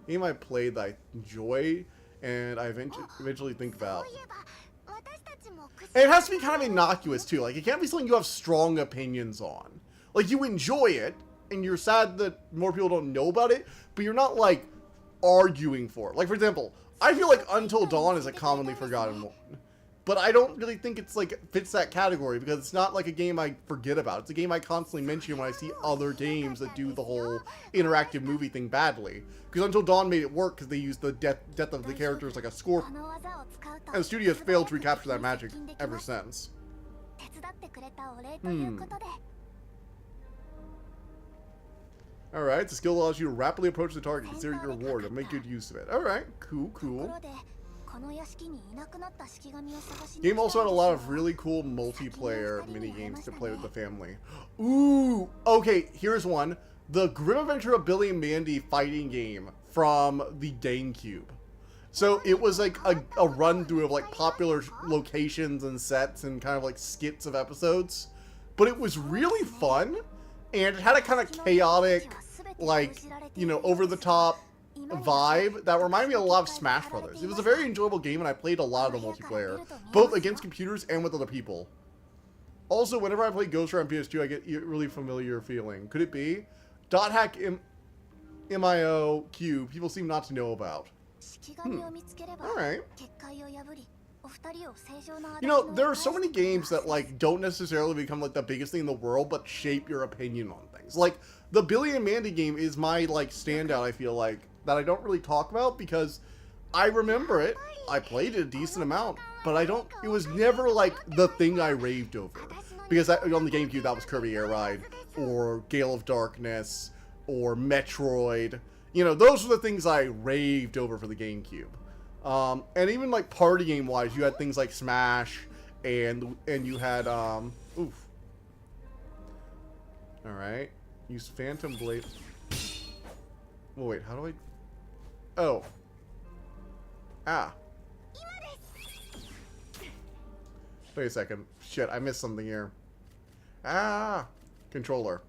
Game I played that I enjoy, and I eventually think about. And it has to be kind of innocuous too. Like, it can't be something you have strong opinions on. Like, you enjoy it, and you're sad that more people don't know about it, but you're not, like, arguing for it. Like, for example, I feel like Until Dawn is a commonly forgotten one. But I don't really think it's, like, fits that category, because it's not, like, a game I forget about. It's a game I constantly mention when I see other games that do the whole interactive movie thing badly. Because Until Dawn made it work, because they used the death of the characters like a score. And the studio has failed to recapture that magic ever since. Alright, the skill allows you to rapidly approach the target, consider your reward, and make good use of it. Alright, cool, cool. Game also had a lot of really cool multiplayer mini-games to play with the family. Ooh, okay, here's one. The Grim Adventure of Billy and Mandy fighting game from the GameCube. So it was like a run-through of like popular locations and sets and kind of like skits of episodes. But it was really fun, and it had a kind of chaotic, like, you know, over-the-top vibe that reminded me a lot of Smash Brothers. It was a very enjoyable game, and I played a lot of the multiplayer, both against computers and with other people. Also, whenever I play Ghost Recon PS2, I get a really familiar feeling. Could it be? Dot hack MIO Cube, people seem not to know about. Alright. You know, there are so many games that, like, don't necessarily become, like, the biggest thing in the world, but shape your opinion on things. Like, the Billy and Mandy game is my, like, standout, I feel like, that I don't really talk about, because I remember it, I played it a decent amount, but it was never, like, the thing I raved over. Because on the GameCube, that was Kirby Air Ride, or Gale of Darkness, or Metroid. You know, those were the things I raved over for the GameCube. And even, like, party game-wise, you had things like Smash, and you had, oof. Alright. Use Phantom Blade. Oh, wait, how do I... Oh. Ah. Wait a second. Shit, I missed something here. Ah! Controller.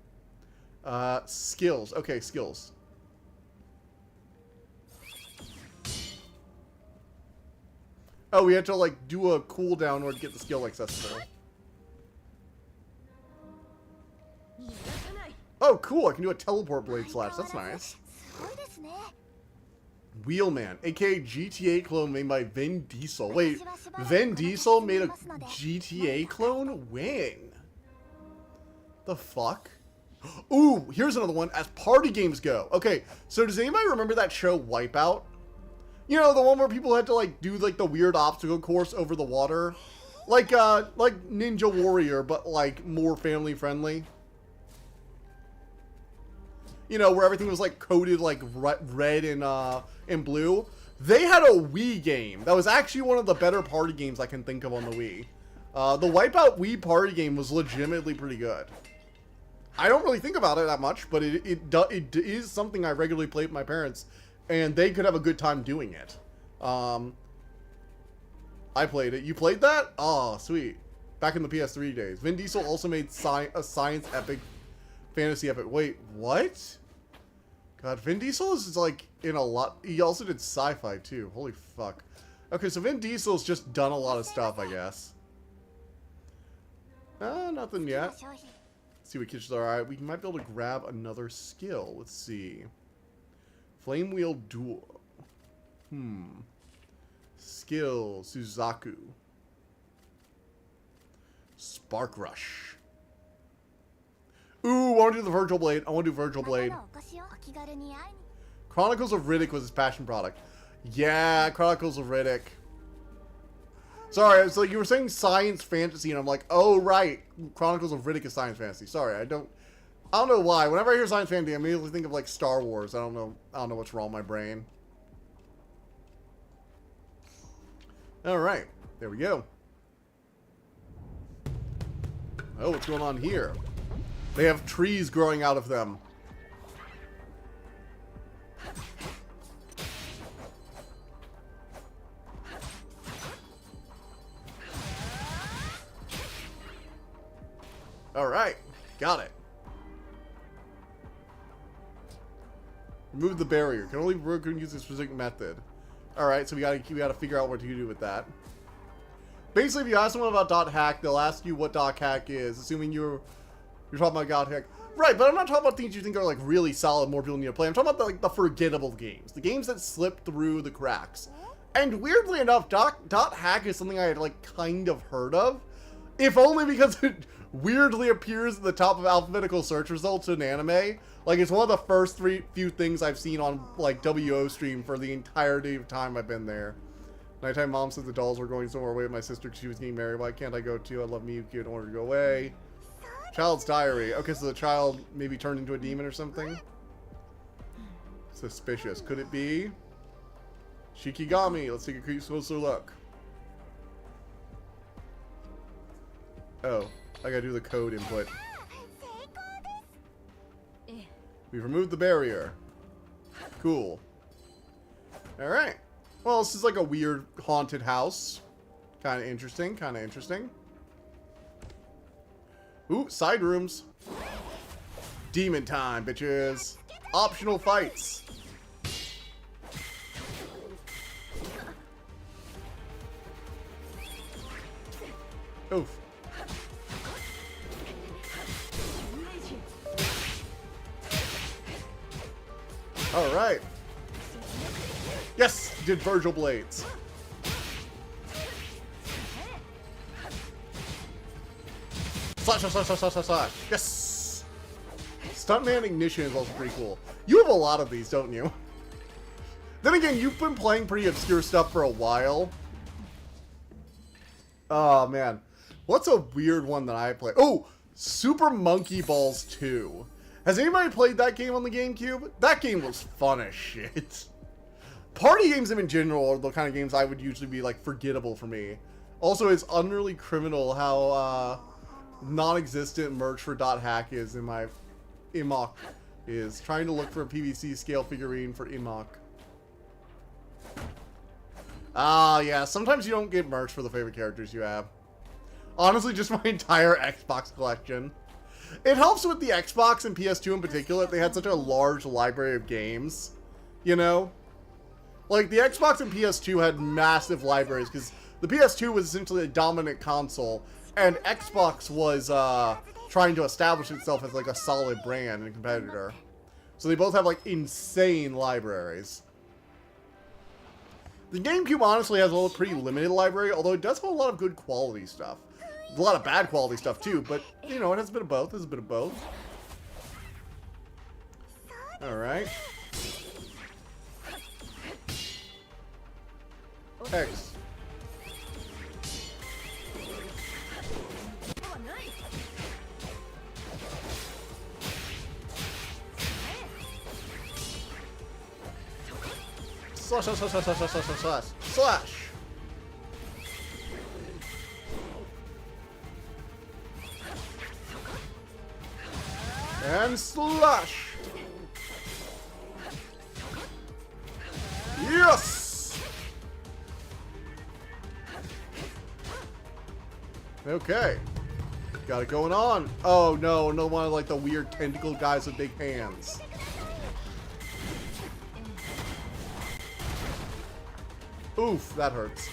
Skills. Okay, skills. Oh, we had to, like, do a cooldown in order to get the skill accessible. Oh, cool. I can do a teleport blade slash. That's nice. Wheelman, aka GTA clone made by Vin Diesel. Wait, Vin Diesel made a GTA clone? When? The fuck? Ooh, here's another one. As party games go. Okay, so does anybody remember that show Wipeout? You know, the one where people had to, like, do, like, the weird obstacle course over the water? Like Ninja Warrior, but, like, more family-friendly. You know, where everything was, like, coated, like, red and blue. They had a Wii game. That was actually one of the better party games I can think of on the Wii. The Wipeout Wii party game was legitimately pretty good. I don't really think about it that much, but it is something I regularly play with my parents, and they could have a good time doing it. I played it. You played that? Oh, sweet. Back in the PS3 days. Vin Diesel also made a science epic, fantasy epic. Wait, what? God, Vin Diesel is like in a lot. He also did sci-fi too. Holy fuck. Okay, so Vin Diesel's just done a lot of stuff, I guess. Nothing yet. Let's see what kitchens are. Alright, we might be able to grab another skill. Let's see. Flame Wheel Duel. Skill, Suzaku. Spark Rush. Ooh, I want to do the Virtual Blade. I want to do Virtual Blade. Chronicles of Riddick was his passion product. Yeah, Chronicles of Riddick. Sorry, it's like you were saying science fantasy, and I'm like, oh, right. Chronicles of Riddick is science fantasy. Sorry, I don't know why. Whenever I hear science fantasy, I immediately think of, like, Star Wars. I don't know what's wrong with my brain. Alright, there we go. Oh, what's going on here? They have trees growing out of them. Alright, got it. Remove the barrier. Can only work and use a specific method. Alright, so we gotta figure out what to do with that. Basically, if you ask someone about .hack, they'll ask you what .hack is, assuming you're talking about .hack. Right, but I'm not talking about things you think are like really solid, more people need to play. I'm talking about the forgettable games. The games that slip through the cracks. And weirdly enough, .hack is something I had like kind of heard of. If only because it weirdly appears at the top of alphabetical search results in anime. Like, it's one of the first few things I've seen on, like, WO stream for the entirety of time I've been there. Nighttime mom said the dolls were going somewhere away with my sister because she was getting married. Why can't I go too? I love Miyuki in order to go away. Child's diary. Okay, so the child maybe turned into a demon or something? Suspicious. Could it be? Shikigami. Let's take a closer look. Oh, I gotta do the code input. We've removed the barrier. Cool. Alright. Well, this is like a weird haunted house. Kind of interesting, kind of interesting. Ooh, side rooms. Demon time, bitches. Optional fights. Oof. Alright. Yes! Did Virgil Blades. Slash, slash, slash, slash, slash, slash. Yes! Stuntman Ignition is also pretty cool. You have a lot of these, don't you? Then again, you've been playing pretty obscure stuff for a while. Oh, man. What's a weird one that I play? Oh! Super Monkey Balls 2. Has anybody played that game on the GameCube? That game was fun as shit. Party games in general are the kind of games I would usually be, like, forgettable for me. Also, it's utterly criminal how, non-existent merch for .hack is in my Imok. Is trying to look for a PVC scale figurine for Imok. Ah, yeah, sometimes you don't get merch for the favorite characters you have. Honestly, just my entire Xbox collection. It helps with the Xbox and PS2 in particular. They had such a large library of games, you know? Like, the Xbox and PS2 had massive libraries, because the PS2 was essentially a dominant console, and Xbox was, trying to establish itself as, like, a solid brand and competitor. So they both have, like, insane libraries. The GameCube honestly has a pretty limited library, although it does have a lot of good quality stuff. A lot of bad quality stuff, too, but, you know, it has a bit of both. There's a bit of both. Alright. X. Slash, slash, slash, slash, slash, slash, slash, slash. Slash! And slash! Yes! Okay. Got it going on. Oh no, no one of like the weird tentacle guys with big hands. Oof, that hurts.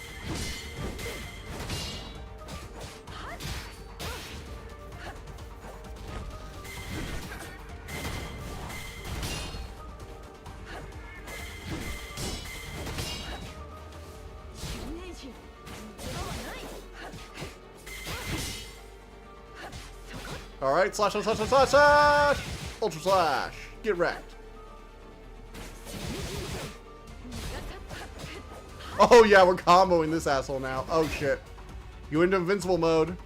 Alright, slash, slash, slash, slash, slash, slash! Ultra slash! Get wrecked. Oh yeah, we're comboing this asshole now. Oh shit. You into invincible mode.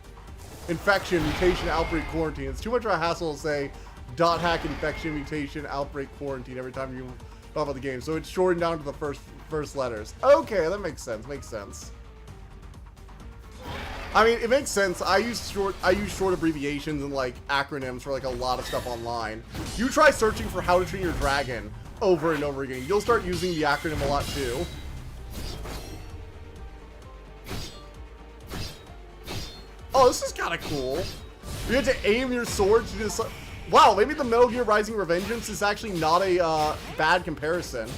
Infection, mutation, outbreak, quarantine. It's too much of a hassle to say .hack, infection, mutation, outbreak, quarantine every time you talk about the game. So it's shortened down to the first letters. Okay, that makes sense. Makes sense. I mean, it makes sense. I use short abbreviations and like acronyms for like a lot of stuff online. You try searching for how to train your dragon over and over again. You'll start using the acronym a lot too. Oh, this is kind of cool. You have to aim your sword to just... Wow, maybe the Metal Gear Rising Revengeance is actually not a bad comparison.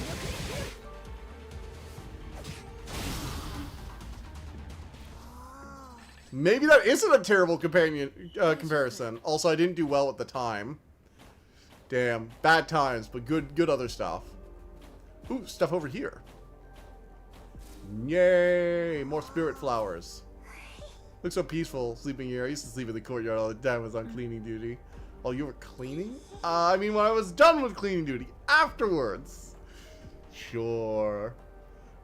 Maybe that isn't a terrible comparison. Also, I didn't do well at the time. Damn, bad times, but good other stuff. Ooh, stuff over here. Yay, more spirit flowers. Looks so peaceful sleeping here. I used to sleep in the courtyard all the time when I was on cleaning duty. Oh, you were cleaning? I mean, when I was done with cleaning duty. Afterwards. Sure.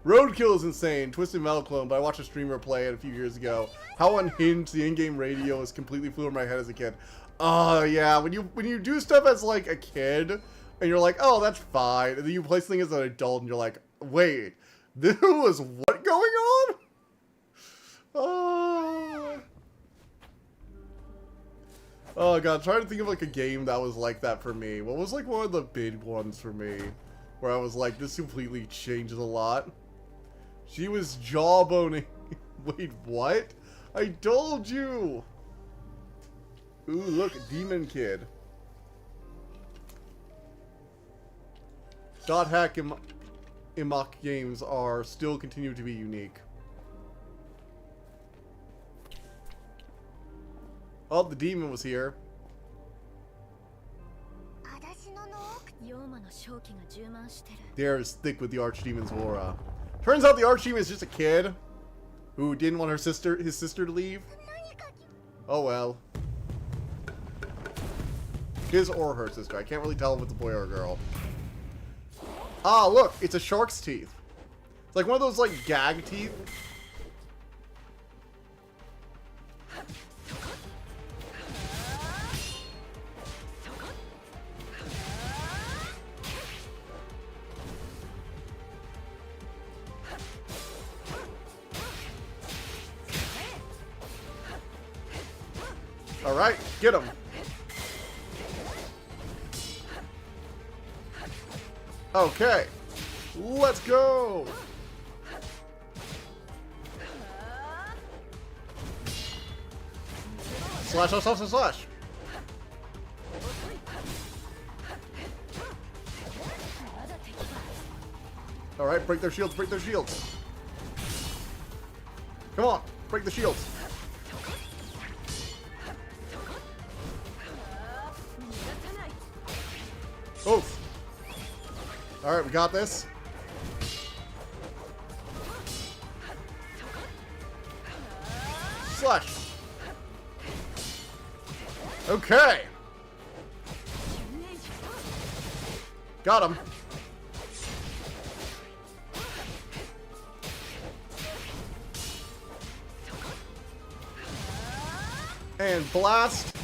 Roadkill is insane. Twisted Metal clone, but I watched a streamer play it a few years ago. How unhinged the in-game radio is completely flew over my head as a kid. Oh, yeah. When you do stuff as, like, a kid, and you're like, oh, that's fine. And then you play something as an adult, and you're like, wait, there was what going on? Oh god, I'm trying to think of like a game that was like that for me. What was like one of the big ones for me? Where I was like, this completely changes a lot. She was jawboning. Wait, what? I told you! Ooh, look, Demon Kid. .hack and Imok games are still continue to be unique. Oh, the demon was here. There's thick with the Archdemons Homura. Turns out the Archdemon is just a kid who didn't want his sister to leave. Oh well. His or her sister. I can't really tell if it's a boy or a girl. Ah, look, it's a shark's teeth. It's like one of those like gag teeth. Alright, get him. Okay. Let's go. Slash, slash, slash, slash. Alright, break their shields, break their shields. Come on, break the shields. Oof. Alright, we got this. Slash. Okay. Got him. And blast.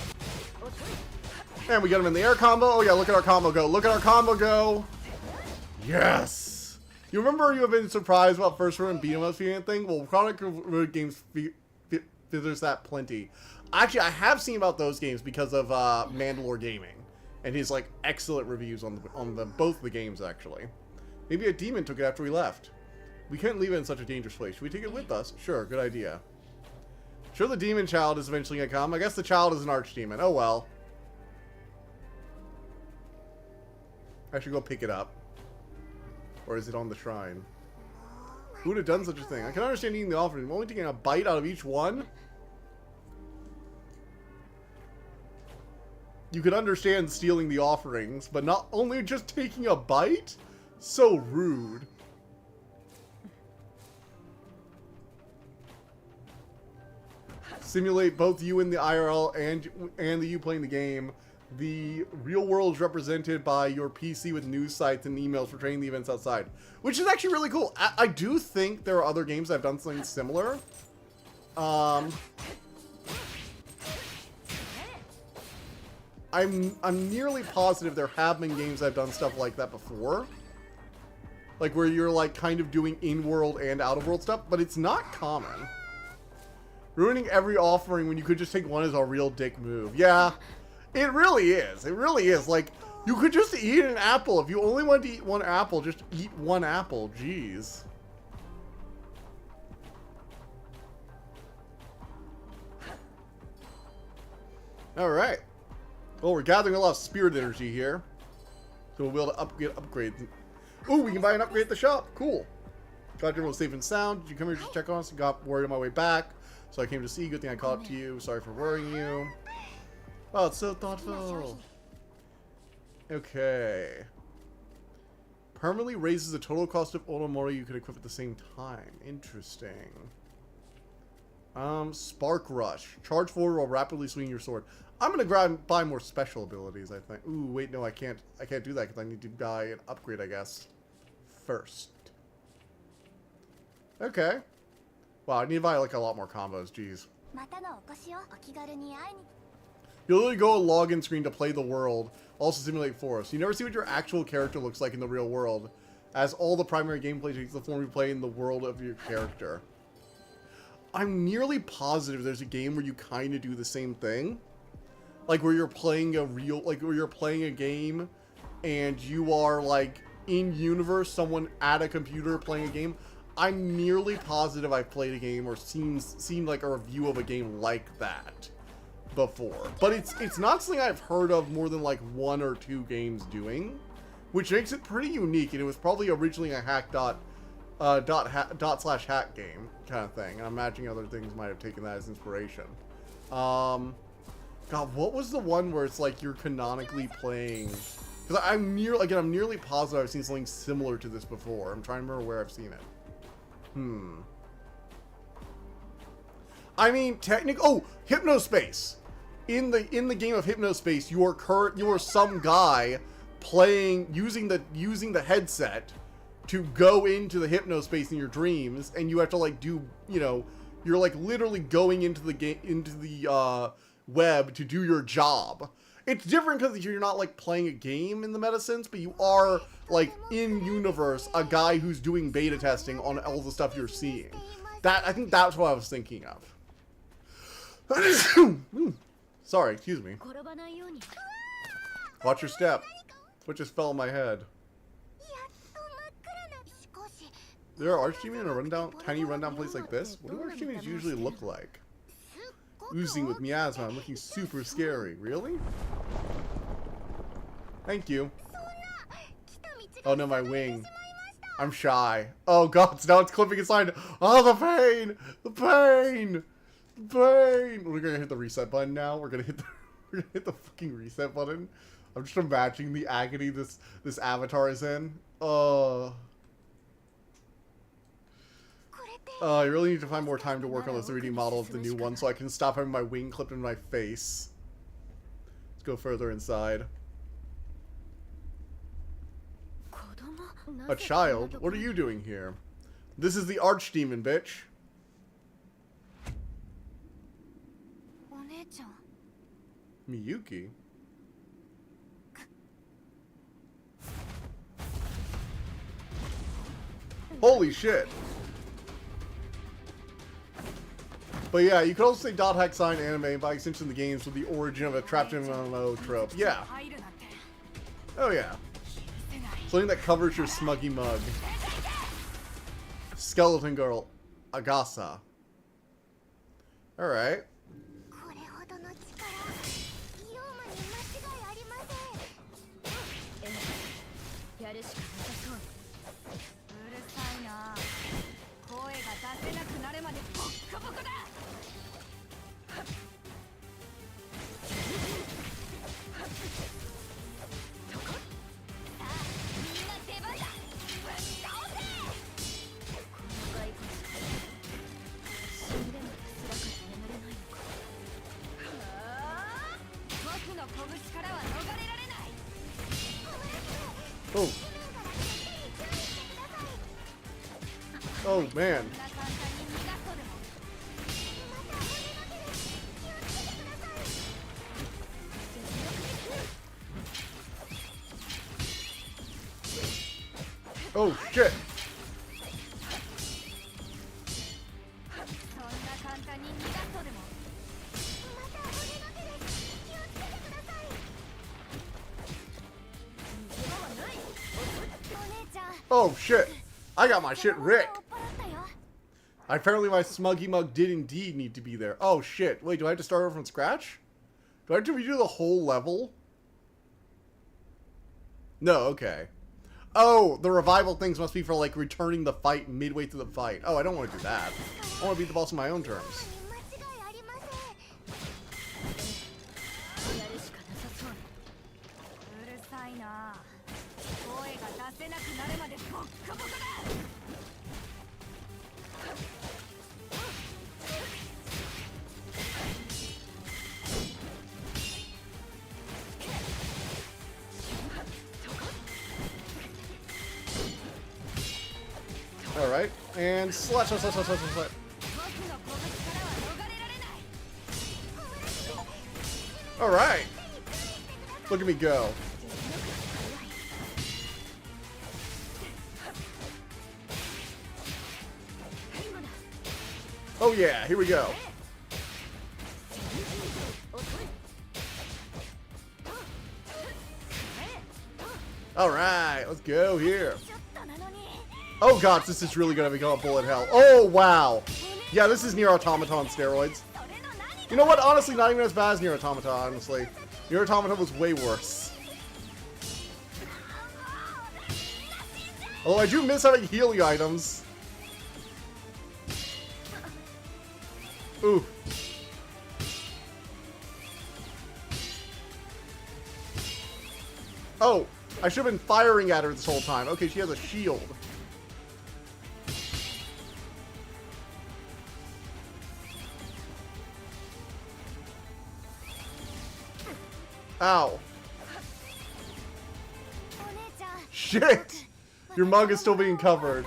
And we get him in the air combo. Oh yeah, look at our combo go. Look at our combo go. Yes. You remember you have been surprised about first run and beat 'em up thing? Well, Chronic Road games there's that plenty. Actually, I have seen about those games because of Mandalore Gaming and his like excellent reviews on both the games actually. Maybe a demon took it after we left. We couldn't leave it in such a dangerous place. Should we take it with us? Sure, good idea. Sure, the demon child is eventually gonna come. I guess the child is an archdemon. Oh well. I should go pick it up. Or is it on the shrine? Who would have done such a thing? I can understand eating the offering. I'm only taking a bite out of each one. You could understand stealing the offerings, but not only just taking a bite? So rude. simulate both you in the IRL and the you playing the game. The real world is represented by your PC with news sites and emails portraying the events outside, which is actually really cool. I do think there are other games that have done something similar. I'm nearly positive there have been games that have done stuff like that before. Like where you're like kind of doing in-world and out-of-world stuff, but it's not common. Ruining every offering when you could just take one is a real dick move. Yeah, it really is. It really is. Like, you could just eat an apple. If you only want to eat one apple, just eat one apple. Jeez. Alright. Well, we're gathering a lot of spirit energy here. So we'll be able to get upgrades. Ooh, we can buy an upgrade at the shop. Cool. Glad everyone was safe and sound. Did you come here to check on us? Got worried on my way back. So I came to see you. Good thing I caught up to you. Sorry for worrying you. Oh, it's so thoughtful. Okay. Permanently raises the total cost of Onomori you could equip at the same time. Interesting. Spark Rush. Charge forward while rapidly swinging your sword. I'm gonna buy more special abilities, I think. Ooh, wait, no, I can't do that because I need to buy an upgrade, I guess, first. Okay. Wow, I need to buy like a lot more combos, jeez. You'll literally go a login screen to play the world, also simulate forest. You never see what your actual character looks like in the real world, as all the primary gameplay takes the form you play in the world of your character. I'm nearly positive there's a game where you kind of do the same thing. Like where you're playing where you're playing a game and you are like in universe, someone at a computer playing a game. I'm nearly positive I've played a game or seen like a review of a game like that before. But it's not something I've heard of more than like 1 or 2 games doing, which makes it pretty unique. And it was probably originally a hack slash hack game kind of thing. And I'm imagining other things might have taken that as inspiration. God, what was the one where it's like you're canonically playing? Because I'm nearly positive I've seen something similar to this before. I'm trying to remember where I've seen it. I mean, Hypnospace. In the game of Hypnospace, you are some guy playing using the headset to go into the Hypnospace in your dreams, and you have to like do, you're like literally going into the web to do your job. It's different because you're not like playing a game in the meta sense, but you are like in universe a guy who's doing beta testing on all the stuff you're seeing. I think that's what I was thinking of. Sorry, excuse me. Watch your step. What just fell on my head? There are Archdemons in a tiny rundown place like this? What do Archdemons usually look like? Oozing with miasma and looking super scary. Really? Thank you. Oh no, my wing. I'm shy. Oh god, now it's clipping inside. Oh, the pain! The pain! The pain! We're gonna hit the reset button now. We're gonna hit the fucking reset button. I'm just imagining the agony this avatar is in. I really need to find more time to work on the 3D model of the new one so I can stop having my wing clipped in my face. Let's go further inside. A child? What are you doing here? This is the Archdemon, bitch. Miyuki? Holy shit. But yeah, you could also say dot hack sign anime and by extension the games with the origin of a trapped in MMO trope. Yeah. Oh yeah. Something that covers your smuggy mug. Skeleton Girl. Agasa. Alright. Oh. Oh, man. Oh, shit. Oh, shit. I got my shit wrecked. Apparently my smuggy mug did indeed need to be there. Oh, shit. Wait, do I have to start over from scratch? Do I have to redo the whole level? No, okay. Oh, the revival things must be for, like, returning the fight midway through the fight. Oh, I don't want to do that. I want to beat the boss on my own terms. Alright, and slash. Alright! Look at me go. Oh yeah, here we go. Alright, let's go here. Oh god, this is really gonna become a bullet hell. Oh wow. Yeah, this is Nier Automata on steroids. You know what? Honestly, not even as bad as Nier Automata, honestly. Nier Automata was way worse. Although I do miss having healing items. Ooh. Oh, I should have been firing at her this whole time. Okay, she has a shield. Ow. Shit! Your mug is still being covered.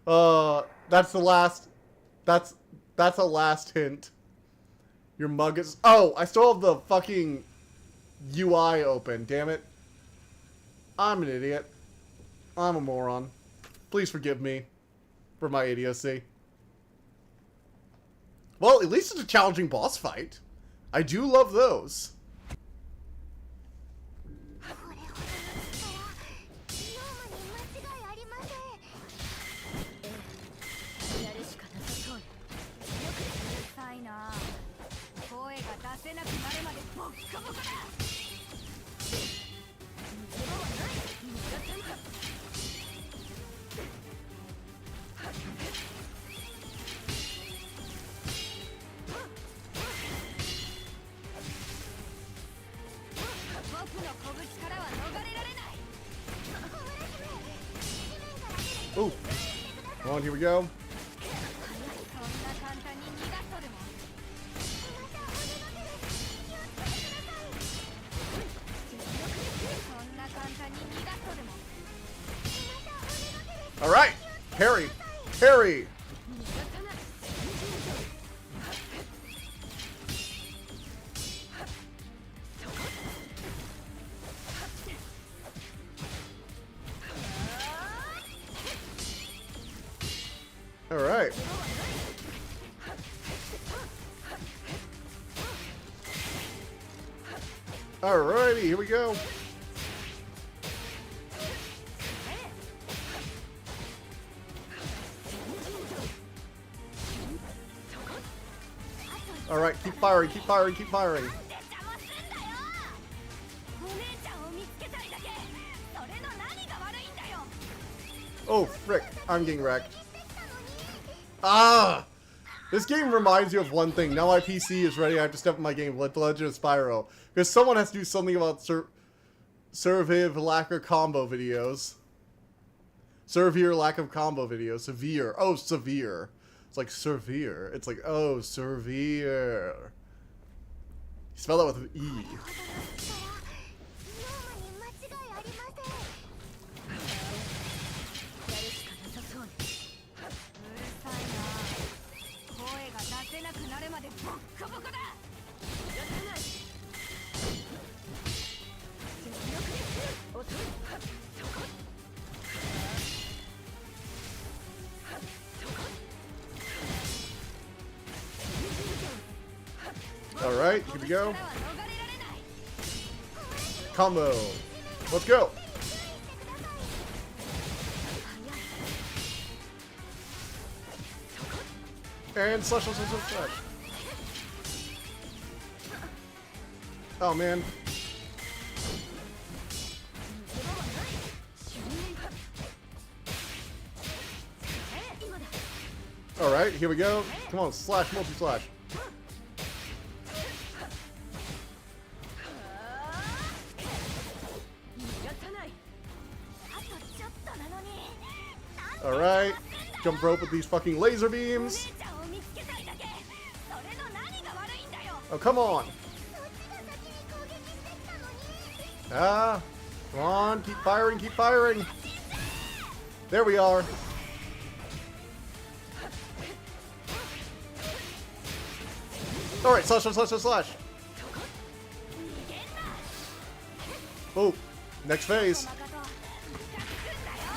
That's the last... That's a last hint. Your mug is... Oh, I still have the fucking UI open, damn it. I'm an idiot. I'm a moron. Please forgive me for my idiocy. Well, at least it's a challenging boss fight. I do love those. Ooh. Come on, here we go. Alright! Parry! Parry! Alright. Alrighty, here we go. Alright, keep firing, keep firing, keep firing. Oh, frick. I'm getting wrecked. Ah! This game reminds you of one thing. Now my PC is ready. I have to step up my game, The Legend of Spyro. Because someone has to do something about severe lack of combo videos. Severe lack of combo videos. Severe. Oh, severe. It's like severe. It's like, oh, severe. You spell that with an E. Alright, here we go. Combo. Let's go. And slash, slash, slash, slash. Oh, man. Alright, here we go. Come on, slash, multi-slash. Alright, jump rope with these fucking laser beams. Oh, come on. Ah, come on, keep firing, keep firing. There we are. Alright, slash, slash, slash, slash, slash. Oh, next phase.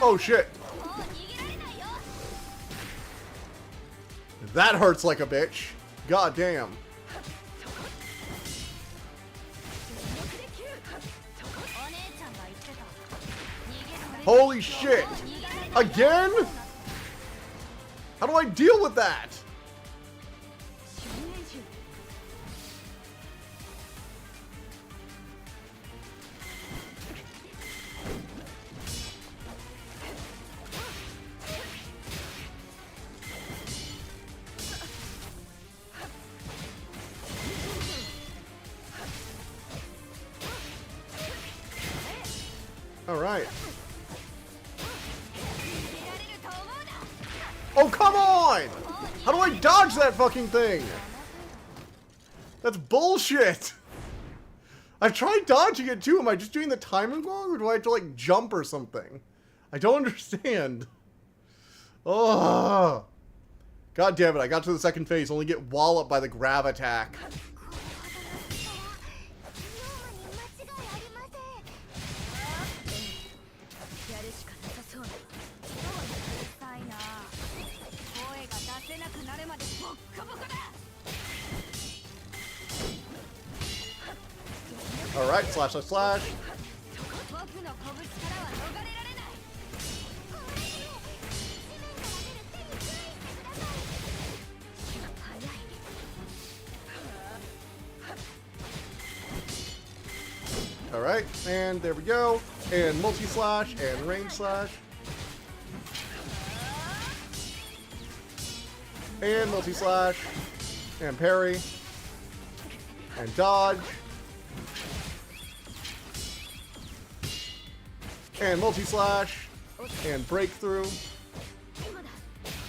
Oh, shit. That hurts like a bitch. God damn. Holy shit! Again? How do I deal with that? Alright. Oh, come on! How do I dodge that fucking thing? That's bullshit! I've tried dodging it too. Am I just doing the timing wrong, or do I have to, like, jump or something? I don't understand. Oh, God damn it, I got to the second phase, only get walloped by the grab attack. Alright, slash, slash, slash. Alright, and there we go. And multi-slash, and range slash. And multi-slash. And parry. And dodge. And multi-slash. And breakthrough.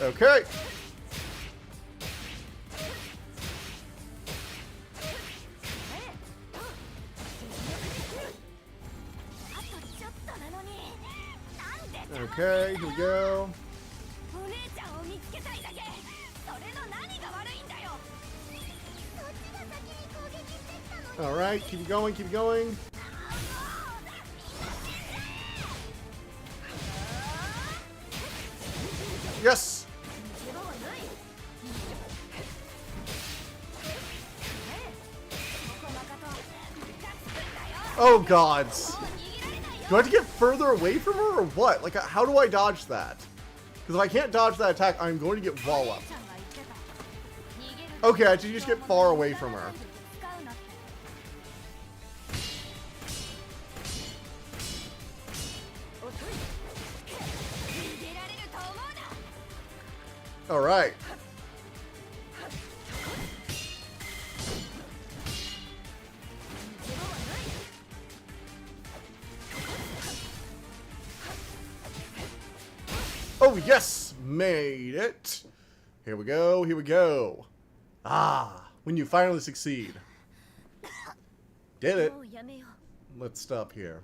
Okay. Okay, here we go. Alright, keep going, keep going. Yes! Oh, gods. Do I have to get further away from her or what? Like, how do I dodge that? Because if I can't dodge that attack, I'm going to get wall-up. Okay, I should just get far away from her. Alright. Oh, yes! Made it! Here we go, here we go. Ah, when you finally succeed. Did it. Let's stop here.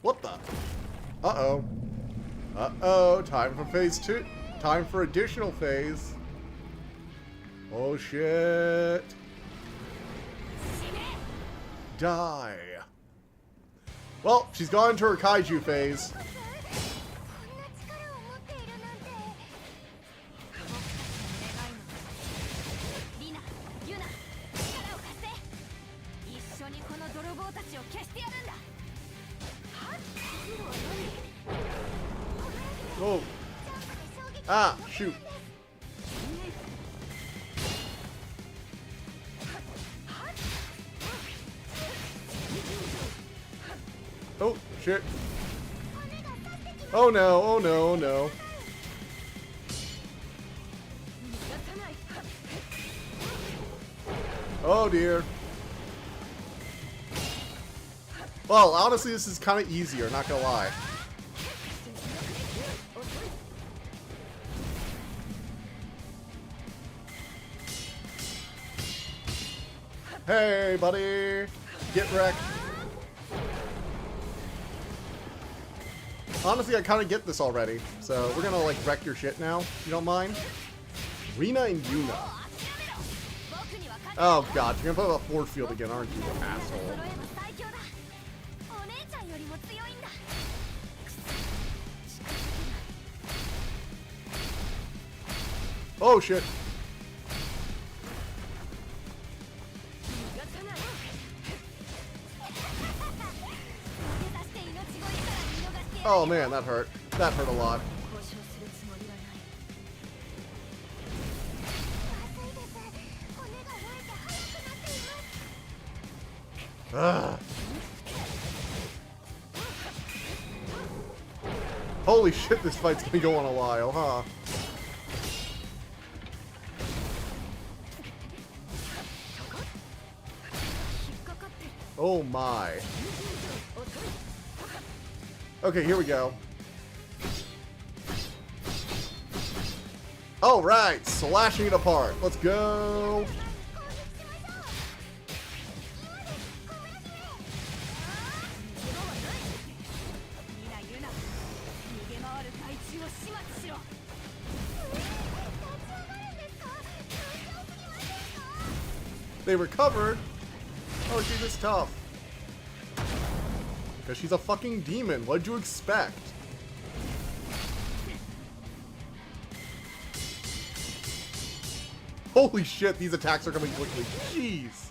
What the? Uh-oh. Uh-oh, time for phase 2. Time for additional phase. Oh, shit. Die. Well, she's gone into her kaiju phase. Oh. Ah, shoot. Oh, shit. Oh no, oh no, oh no. Oh dear. Well, honestly, this is kind of easier, not gonna lie. Hey, buddy! Get wrecked. Honestly, I kind of get this already, so we're gonna, like, wreck your shit now, if you don't mind. Rina and Yuna. Oh god, you're gonna put up a force field again, aren't you, asshole? Oh shit. Oh man, that hurt. That hurt a lot. Ugh. Holy shit, this fight's gonna go on a while, huh? Oh my. Okay, here we go. All right, slashing it apart. Let's go. They recovered. Oh, she's just tough. Because she's a fucking demon. What'd you expect? Holy shit, these attacks are coming quickly. Jeez.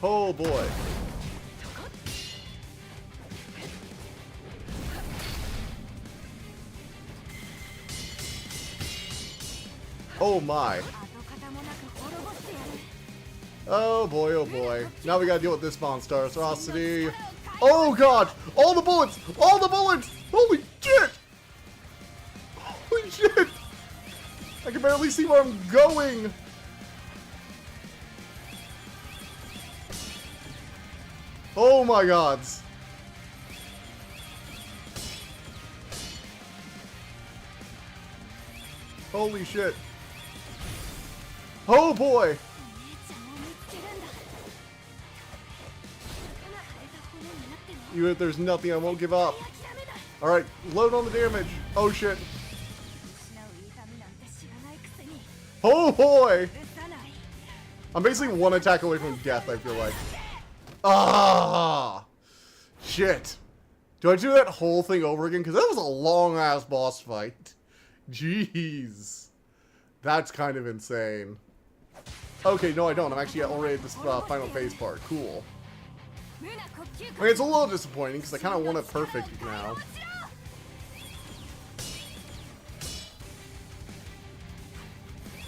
Oh boy. Oh my. Oh boy, oh boy. Now we gotta deal with this monstrosity. Oh god! All the bullets! All the bullets! Holy shit! Holy shit! I can barely see where I'm going! Oh my gods. Holy shit. Oh boy! Even if there's nothing, I won't give up. Alright, load on the damage. Oh shit. Oh boy! I'm basically one attack away from death, I feel like. Ah! Shit. Do I do that whole thing over again? Because that was a long-ass boss fight. Jeez. That's kind of insane. Okay, no I don't. I'm actually already at this final phase part. Cool. I mean, it's a little disappointing because I kind of want it perfect now.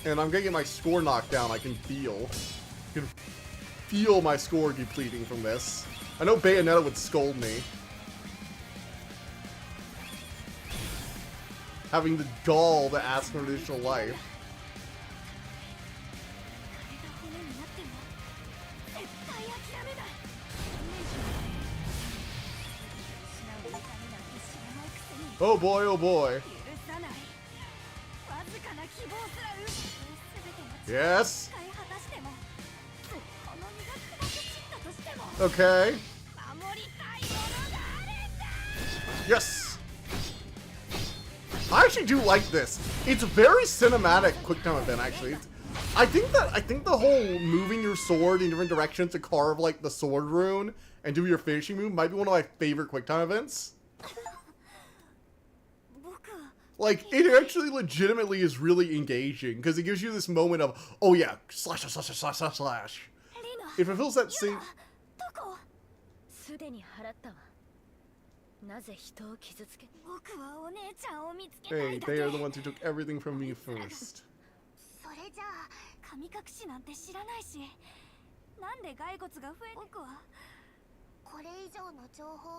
And I'm gonna get my score knocked down. I can feel my score depleting from this. I know Bayonetta would scold me. Having the gall to ask for an additional life. Oh boy, oh boy. Yes. Okay. Yes. I actually do like this. It's very cinematic quick time event, actually. I think the whole moving your sword in different directions to carve like the sword rune and do your finishing move might be one of my favorite QuickTime events. Like, it actually legitimately is really engaging because it gives you this moment of, oh yeah, slash, slash, slash, slash, slash, slash. It fulfills that same... Hey, they are the ones who took everything from me first.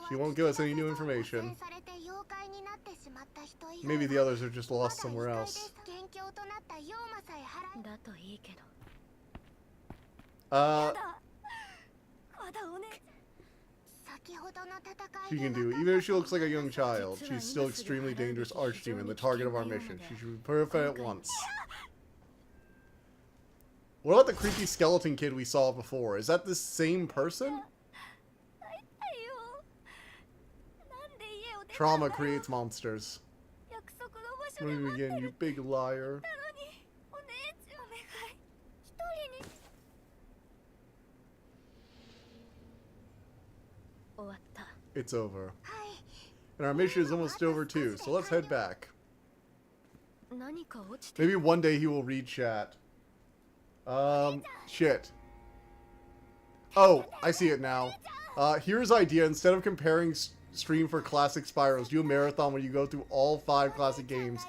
She won't give us any new information. Maybe the others are just lost somewhere else. She can do. Even if she looks like a young child, she's still extremely dangerous archdemon, the target of our mission. She should be purified at once. What about the creepy skeleton kid we saw before? Is that the same person? Trauma creates monsters. When we begin, you big liar. It's over. And our mission is almost over too, so let's head back. Maybe one day he will read chat. Shit. Oh, I see it now. Here's idea. Instead of comparing stream for classic Spyros, do a marathon where you go through all 5 classic games,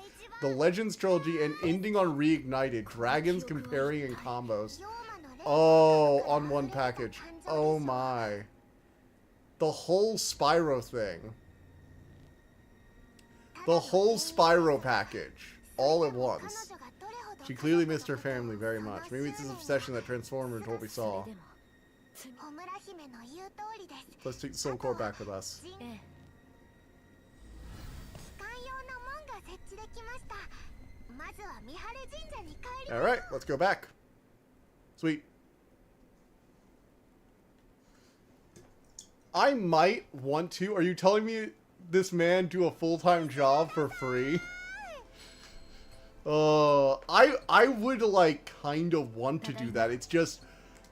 the Legends trilogy, and ending on Reignited. Dragons comparing and combos. Oh, on one package. Oh my. The whole Spyro thing. The whole Spyro package. All at once. She clearly missed her family very much. Maybe it's this obsession that transformed her into what we saw. Let's take the Soul Core back with us. Alright, let's go back. Sweet. I might want to. Are you telling me this man do a full-time job for free? I would, like, kind of want to do that. It's just,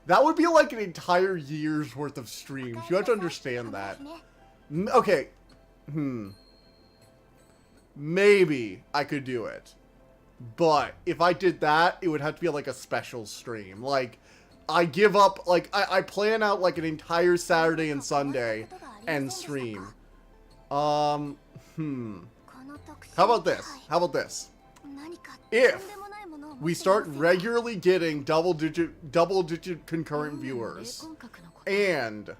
that would be like an entire year's worth of streams. You have to understand that. Okay. Maybe I could do it. But if I did that, it would have to be like a special stream. Like, I give up, like, I plan out like an entire Saturday and Sunday and stream. How about this? How about this? If we start regularly getting double digit concurrent viewers, and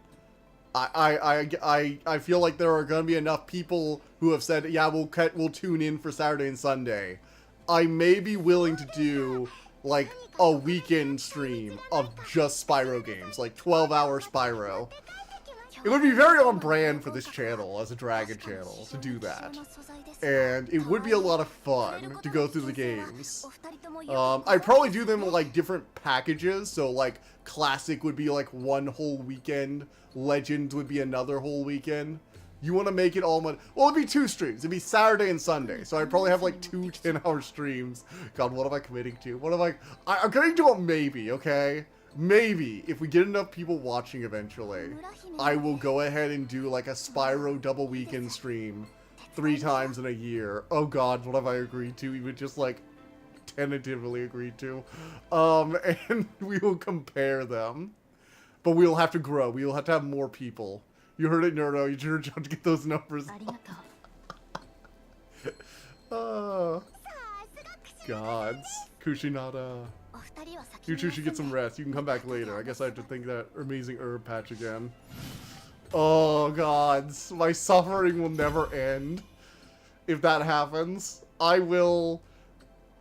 I feel like there are going to be enough people who have said, yeah, we'll tune in for Saturday and Sunday, I may be willing to do like a weekend stream of just Spyro games, like 12-hour Spyro. It would be very on brand for this channel as a Dragon channel to do that. And it would be a lot of fun to go through the games. I'd probably do them in like different packages. So like Classic would be like one whole weekend. Legends would be another whole weekend. You want to make it all one... Well, it'd be 2 streams. It'd be Saturday and Sunday. So I'd probably have like 2 10-hour streams. God, what am I committing to? What am I'm committing to a maybe, okay? Maybe, if we get enough people watching eventually, I will go ahead and do like a Spyro double weekend stream 3 times in a year. Oh god, what have I agreed to? Even just like tentatively agreed to. And we will compare them. But we'll have to grow. We will have to have more people. You heard it, Nerdo. You heard John to get those numbers up. Gods. Kushinada. You two should get some rest. You can come back later. I guess I have to think that amazing herb patch again. Oh, gods. My suffering will never end. If that happens, I will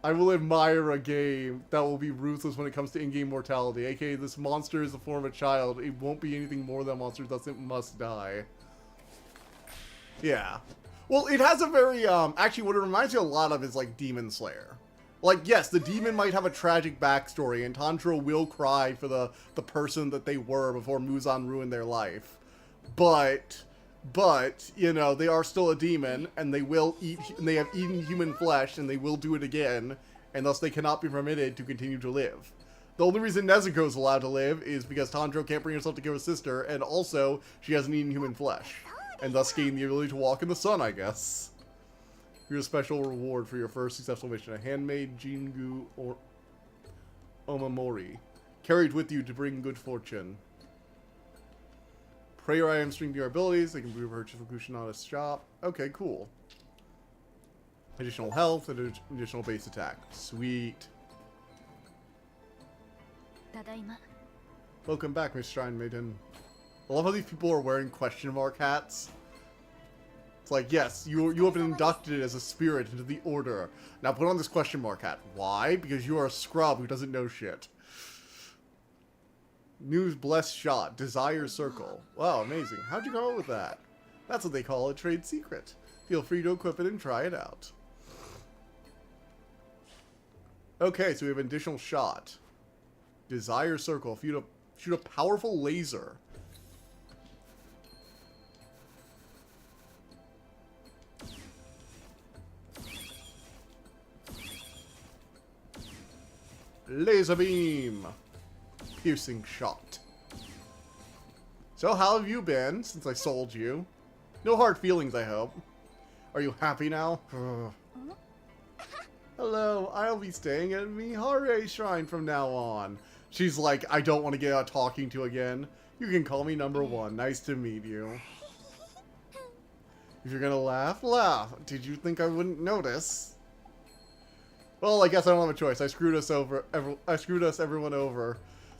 admire a game that will be ruthless when it comes to in-game mortality. AKA, this monster is the form of a child. It won't be anything more than a monster, thus it must die. Yeah. Well, it has a very, actually what it reminds me a lot of is like Demon Slayer. Like, yes, the demon might have a tragic backstory, and Tanjiro will cry for the person that they were before Muzan ruined their life. But, you know, they are still a demon, and they will eat, and they have eaten human flesh, and they will do it again, and thus they cannot be permitted to continue to live. The only reason Nezuko is allowed to live is because Tanjiro can't bring herself to kill her sister, and also she hasn't eaten human flesh, and thus gained the ability to walk in the sun, I guess. Here's a special reward for your first successful mission: a handmade Jingu or Omamori, carried with you to bring good fortune. Prayer items strengthen your abilities. They can be purchased from Kushinada's shop. Okay, cool. Additional health and additional base attack. Sweet. Welcome back, Miss Shrine Maiden. I love how these people are wearing question mark hats. It's like, yes, you have been inducted as a spirit into the order. Now put on this question mark hat. Why? Because you are a scrub who doesn't know shit. News blessed shot. Desire circle. Wow, amazing. How'd you come up with that? That's what they call a trade secret. Feel free to equip it and try it out. Okay, so we have an additional shot. Desire circle. Shoot a powerful laser. Laser beam. Piercing shot. So how have you been since I sold you? No hard feelings, I hope. Are you happy now? Hello, I'll be staying at Mihare Shrine from now on. She's like, I don't want to get out talking to again. You can call me number one. Nice to meet you. If you're gonna laugh, laugh. Did you think I wouldn't notice? Well, I guess I don't have a choice. I screwed us everyone over.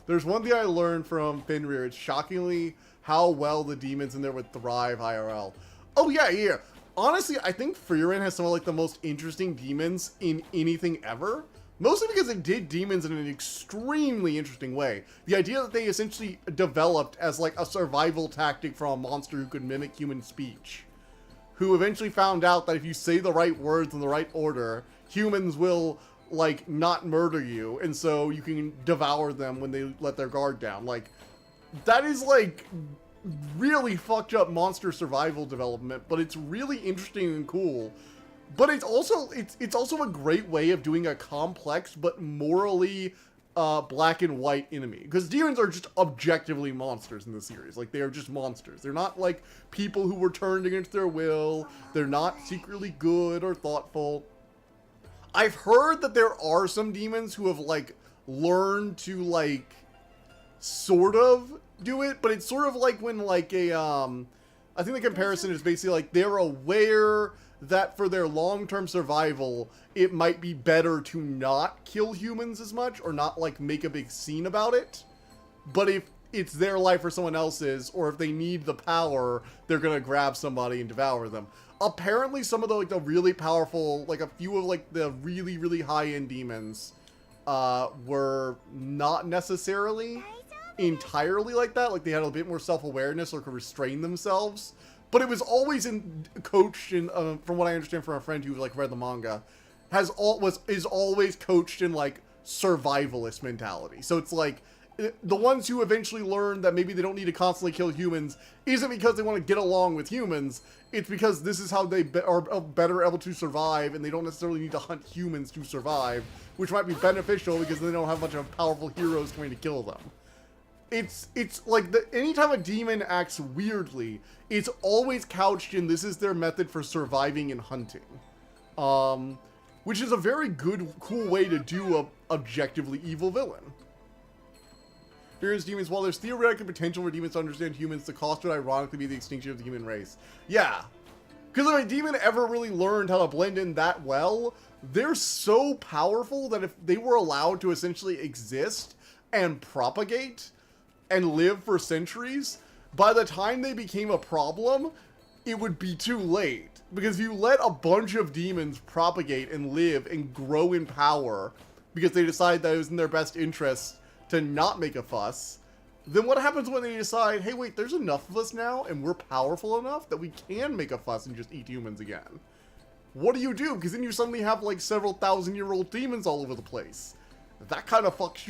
There's one thing I learned from Fenrir. It's shockingly how well the demons in there would thrive IRL. Oh yeah. Honestly, I think Frieren has some of like the most interesting demons in anything ever. Mostly because it did demons in an extremely interesting way. The idea that they essentially developed as like a survival tactic from a monster who could mimic human speech. Who eventually found out that if you say the right words in the right order, humans will like not murder you, and so you can devour them when they let their guard down. Like, that is like really fucked up monster survival development, but it's really interesting and cool. But it's also a great way of doing a complex but morally black and white enemy, because demons are just objectively monsters in the series. Like, they are just monsters. They're not like people who were turned against their will. They're not secretly good or thoughtful. I've heard that there are some demons who have like learned to like sort of do it, but it's sort of like when like a I think the comparison is basically like they're aware that for their long-term survival it might be better to not kill humans as much, or not like make a big scene about it. But if it's their life or someone else's, or if they need the power, they're gonna grab somebody and devour them. Apparently some of the like the really powerful, like a few of like the really, really high-end demons were not necessarily entirely like that. Like, they had a bit more self-awareness or could restrain themselves. But it was always coached in, from what I understand from a friend who like read the manga, is always coached in like survivalist mentality. So it's like, the ones who eventually learn that maybe they don't need to constantly kill humans isn't because they want to get along with humans. It's because this is how they are better able to survive, and they don't necessarily need to hunt humans to survive, which might be beneficial because they don't have a bunch of powerful heroes trying to kill them. It's like, anytime a demon acts weirdly, it's always couched in this is their method for surviving and hunting. Which is a very good, cool way to do a objectively evil villain. Experience demons. While there's theoretical potential for demons to understand humans, the cost would ironically be the extinction of the human race. Yeah. Because if a demon ever really learned how to blend in that well, they're so powerful that if they were allowed to essentially exist and propagate and live for centuries, by the time they became a problem, it would be too late. Because if you let a bunch of demons propagate and live and grow in power because they decide that it was in their best interest to not make a fuss, then what happens when they decide, hey wait, there's enough of us now and we're powerful enough that we can make a fuss and just eat humans again? What do? Because then you suddenly have like several thousand-year-old demons all over the place. That kind of fucks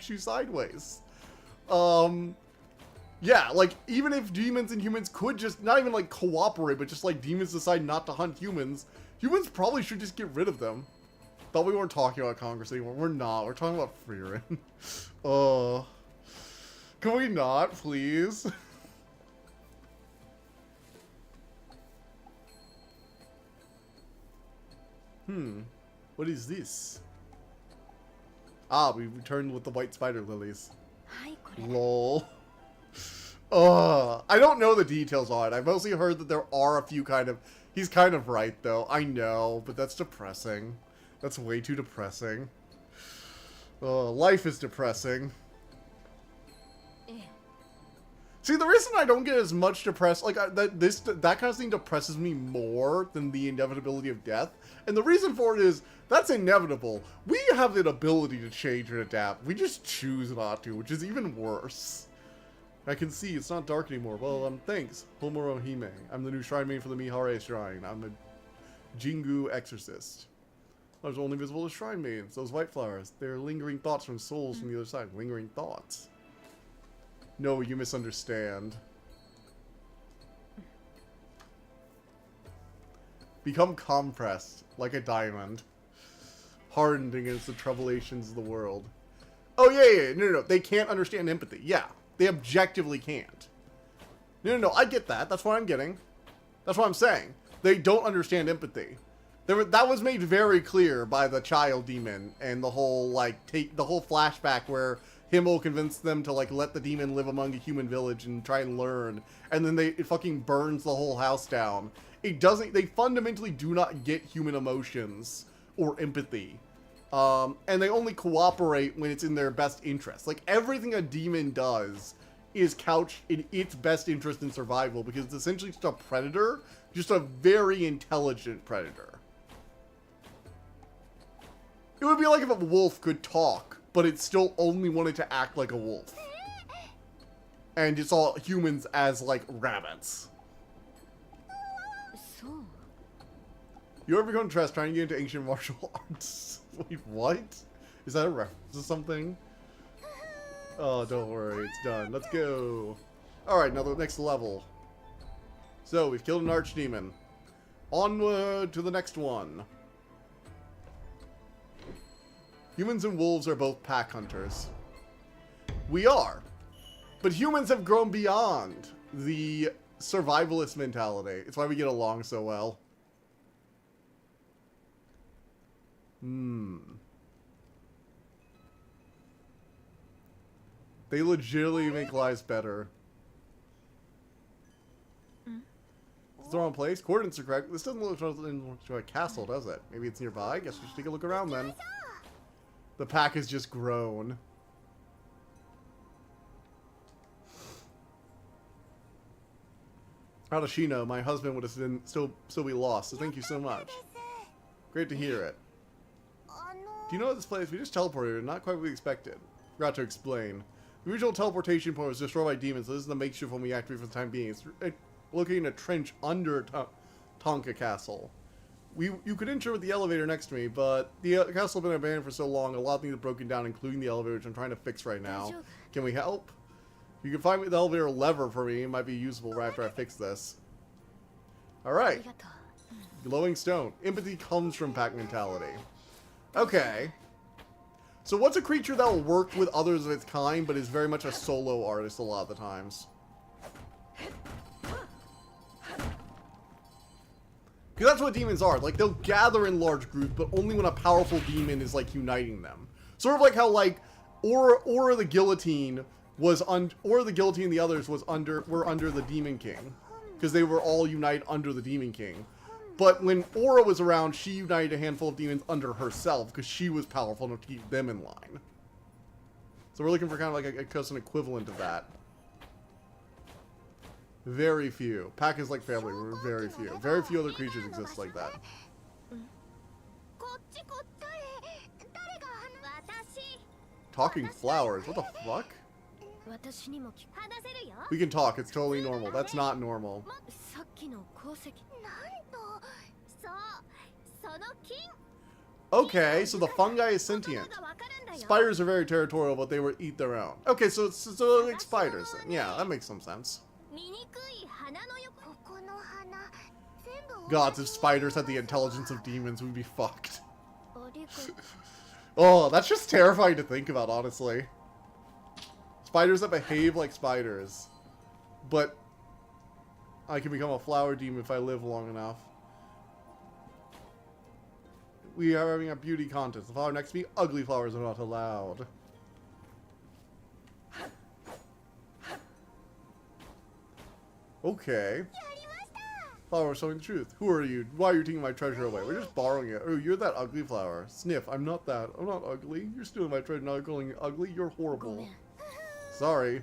you sideways. Yeah, like, even if demons and humans could just, not even like cooperate, but just like demons decide not to hunt humans, humans probably should just get rid of them. Thought we weren't talking about Congress anymore. We're not. We're talking about Freerin. Oh. Can we not, please? What is this? Ah, we returned with the white spider lilies. Lol. I don't know the details on it. I've mostly heard that there are a few kind of... He's kind of right, though. I know, but that's depressing. That's way too depressing. Life is depressing. See, the reason I don't get as much depressed, like, that kind of thing depresses me more than the inevitability of death. And the reason for it is, that's inevitable. We have the ability to change and adapt. We just choose not to, which is even worse. I can see it's not dark anymore. Well, thanks, Homura Hime. I'm the new shrine maiden for the Mihare Shrine. I'm a Jingu exorcist. I was only visible as shrine maidens. Those white flowers. They're lingering thoughts from souls from the other side. Lingering thoughts. No, you misunderstand. Become compressed, like a diamond. Hardened against the troublation of the world. Oh, yeah. No. They can't understand empathy. Yeah, they objectively can't. No. I get that. That's what I'm getting. That's what I'm saying. They don't understand empathy. That was made very clear by the child demon and the whole, like, the whole flashback where Hime convinced them to, like, let the demon live among a human village and try and learn. And then it fucking burns the whole house down. They fundamentally do not get human emotions or empathy. And they only cooperate when it's in their best interest. Like, everything a demon does is couched in its best interest in survival because it's essentially just a predator, just a very intelligent predator. It would be like if a wolf could talk, but it still only wanted to act like a wolf. And it's all humans as, like, rabbits. You ever become interested trying to get into ancient martial arts? Wait, what? Is that a reference to something? Oh, don't worry, it's done. Let's go. Alright, now the next level. So, we've killed an archdemon. Onward to the next one. Humans and wolves are both pack hunters. We are. But humans have grown beyond the survivalist mentality. It's why we get along so well. They legitimately make lives better. It's the wrong place. Coordinates are correct. This doesn't look like a castle, does it? Maybe it's nearby. I guess we should take a look around then. The pack has just grown. How does she know? My husband would have been still be lost, so thank you so much. Great to hear it. Do you know this place? We just teleported, not quite what we expected. Forgot to explain. The original teleportation point was destroyed by demons, so this is the makeshift one we activate for the time being. It's located in a trench under Tonka Castle. You could enter with the elevator next to me, but the castle has been abandoned for so long, a lot of things have broken down, including the elevator, which I'm trying to fix right now. Can we help? If you can find me the elevator lever for me, it might be useful right after I fix this. Alright. Glowing stone. Empathy comes from pack mentality. Okay. So what's a creature that will work with others of its kind, but is very much a solo artist a lot of the times? Because that's what demons are. Like, they'll gather in large groups, but only when a powerful demon is, like, uniting them. Sort of like how, like, Aura the Guillotine was Aura the Guillotine and the others were under the Demon King. Because they were all united under the Demon King. But when Aura was around, she united a handful of demons under herself, because she was powerful enough to keep them in line. So we're looking for kind of like an equivalent of that. Very few. Pack is like family. We're very few. Very few other creatures exist like that. Talking flowers. What the fuck? We can talk. It's totally normal. That's not normal. Okay, so the fungi is sentient. Spiders are very territorial, but they will eat their own. Okay, so it's like spiders then. Yeah, that makes some sense. Gods, if spiders had the intelligence of demons, we'd be fucked. Oh, that's just terrifying to think about, honestly. Spiders that behave like spiders. But I can become a flower demon if I live long enough. We are having a beauty contest. The flower next to me, ugly flowers are not allowed. Okay. Flower showing the truth. Who are you? Why are you taking my treasure away? We're just borrowing it. Oh, you're that ugly flower. Sniff, I'm not that. I'm not ugly. You're stealing my treasure, not calling it ugly. You're horrible. Sorry.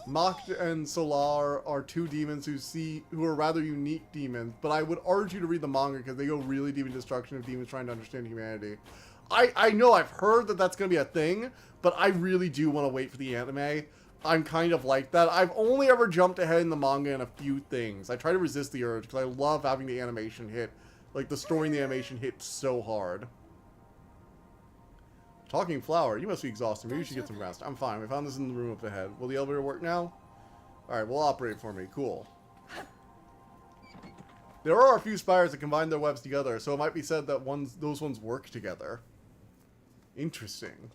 Mocked and Solar are two demons who are rather unique demons, but I would urge you to read the manga because they go really deep in destruction of demons trying to understand humanity. I know I've heard that that's going to be a thing, but I really do want to wait for the anime. I'm kind of like that. I've only ever jumped ahead in the manga in a few things. I try to resist the urge because I love having the animation hit. Like, the story and the animation hit so hard. Talking flower, you must be exhausted. Maybe you should get some rest. I'm fine. We found this in the room up ahead. Will the elevator work now? Alright, we'll operate for me. Cool. There are a few spiders that combine their webs together, so it might be said that those ones work together. Interesting.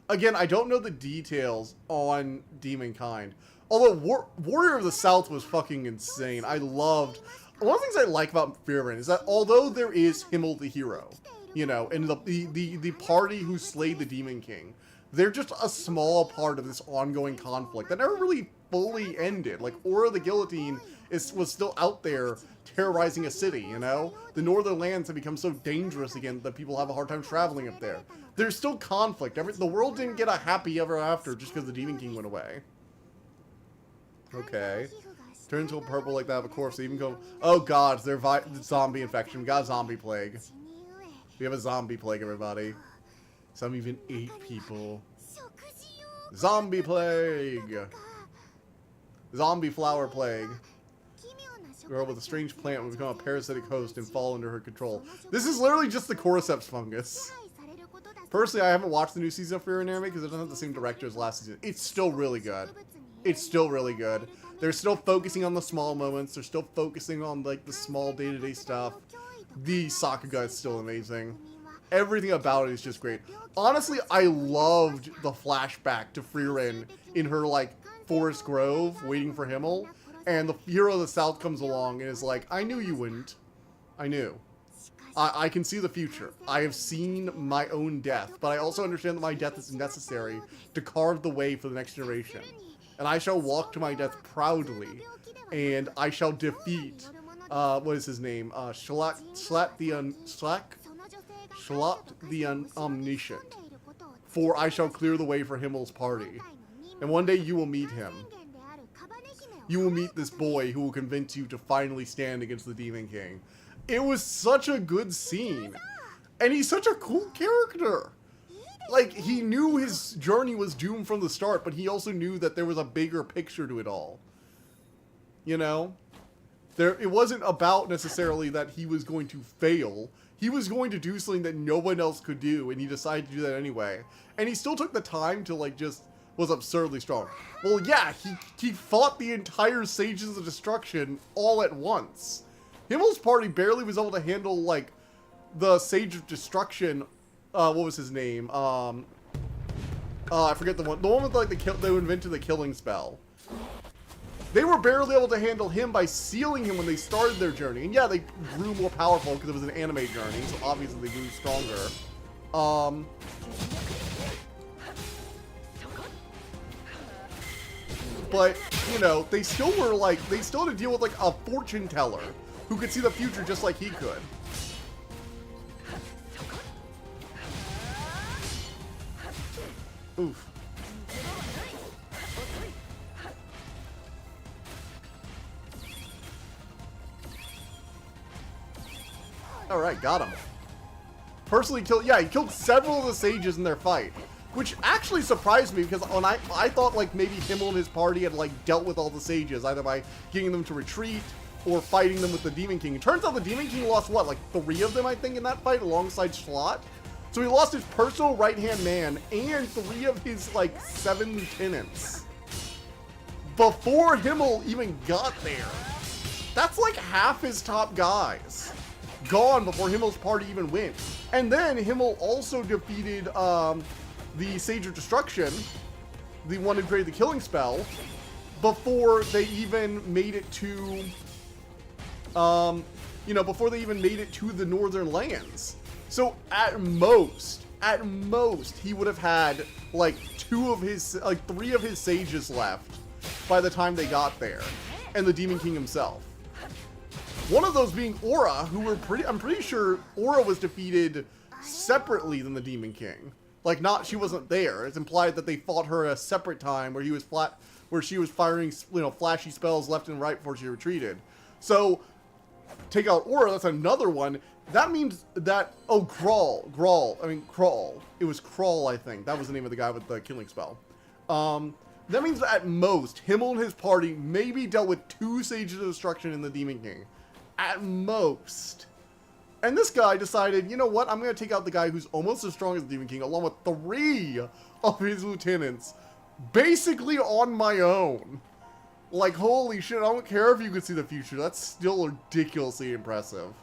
Again, I don't know the details on Demonkind. Although Warrior of the South was fucking insane. I loved... One of the things I like about Fearman is that although there is Himmel the hero, you know, and the party who slayed the Demon King, they're just a small part of this ongoing conflict that never really fully ended. Like, Aura the Guillotine was still out there terrorizing a city, you know? The Northern Lands have become so dangerous again that people have a hard time traveling up there. There's still conflict. The world didn't get a happy ever after just because the Demon King went away. Okay. Turn into a purple like that of a corpse. They even go... Oh god, they're zombie infection. We got a zombie plague. We have a zombie plague, everybody. Some even ate people. Zombie plague! Zombie flower plague. Girl with a strange plant will become a parasitic host and fall under her control. This is literally just the cordyceps fungus. Personally, I haven't watched the new season of Fear and Anime because it doesn't have the same director as last season. It's still really good. It's still really good. They're still focusing on the small moments. They're still focusing on, like, the small day-to-day stuff. The Sakuga is still amazing. Everything about it is just great. Honestly, I loved the flashback to Frieren in her, like, Forest Grove, waiting for Himmel. And the hero of the South comes along and is like, I knew you wouldn't. I knew. I can see the future. I have seen my own death, but I also understand that my death is necessary to carve the way for the next generation. And I shall walk to my death proudly, and I shall defeat, what is his name? Shlak the Omniscient. For I shall clear the way for Himmel's party. And one day you will meet him. You will meet this boy who will convince you to finally stand against the Demon King. It was such a good scene. And he's such a cool character. Like, he knew his journey was doomed from the start, but he also knew that there was a bigger picture to it all. You know? It wasn't about necessarily that he was going to fail. He was going to do something that no one else could do, and he decided to do that anyway. And he still took the time to, like, just... was absurdly strong. Well, yeah, he fought the entire Sages of Destruction all at once. Himmel's party barely was able to handle, like, the Sage of Destruction. What was his name? I forget the one. The one with, like, they invented the killing spell. They were barely able to handle him by sealing him when they started their journey. And yeah, they grew more powerful because it was an anime journey, so obviously they grew stronger. But, you know, they still were, like, they still had to deal with, like, a fortune teller who could see the future just like he could. Oof. Alright, got him. Personally killed, yeah, he killed several of the sages in their fight. Which actually surprised me, because when I thought, like, maybe Himmel and his party had, like, dealt with all the sages, either by getting them to retreat or fighting them with the Demon King. It turns out the Demon King lost, what, like 3 of them, I think, in that fight, alongside Schlot? So he lost his personal right-hand man and 3 of his, like, 7 lieutenants before Himmel even got there. That's, like, half his top guys. gone before Himmel's party even went. And then Himmel also defeated the Sage of Destruction, the one who created the killing spell, before they even made it to, before they even made it to the Northern Lands. So at most, he would have had like three of his sages left by the time they got there, and the Demon King himself. One of those being Aura, who I'm pretty sure Aura was defeated separately than the Demon King. Like, she wasn't there. It's implied that they fought her at a separate time where she was firing, flashy spells left and right before she retreated. So, take out Aura, that's another one. That means that, Crawl. It was Crawl, I think. That was the name of the guy with the killing spell. That means that at most, Himmel and his party maybe dealt with 2 Sages of Destruction in the Demon King. At most. And this guy decided, you know what, I'm going to take out the guy who's almost as strong as the Demon King, along with 3 of his lieutenants, basically on my own. Like, holy shit, I don't care if you can see the future, that's still ridiculously impressive.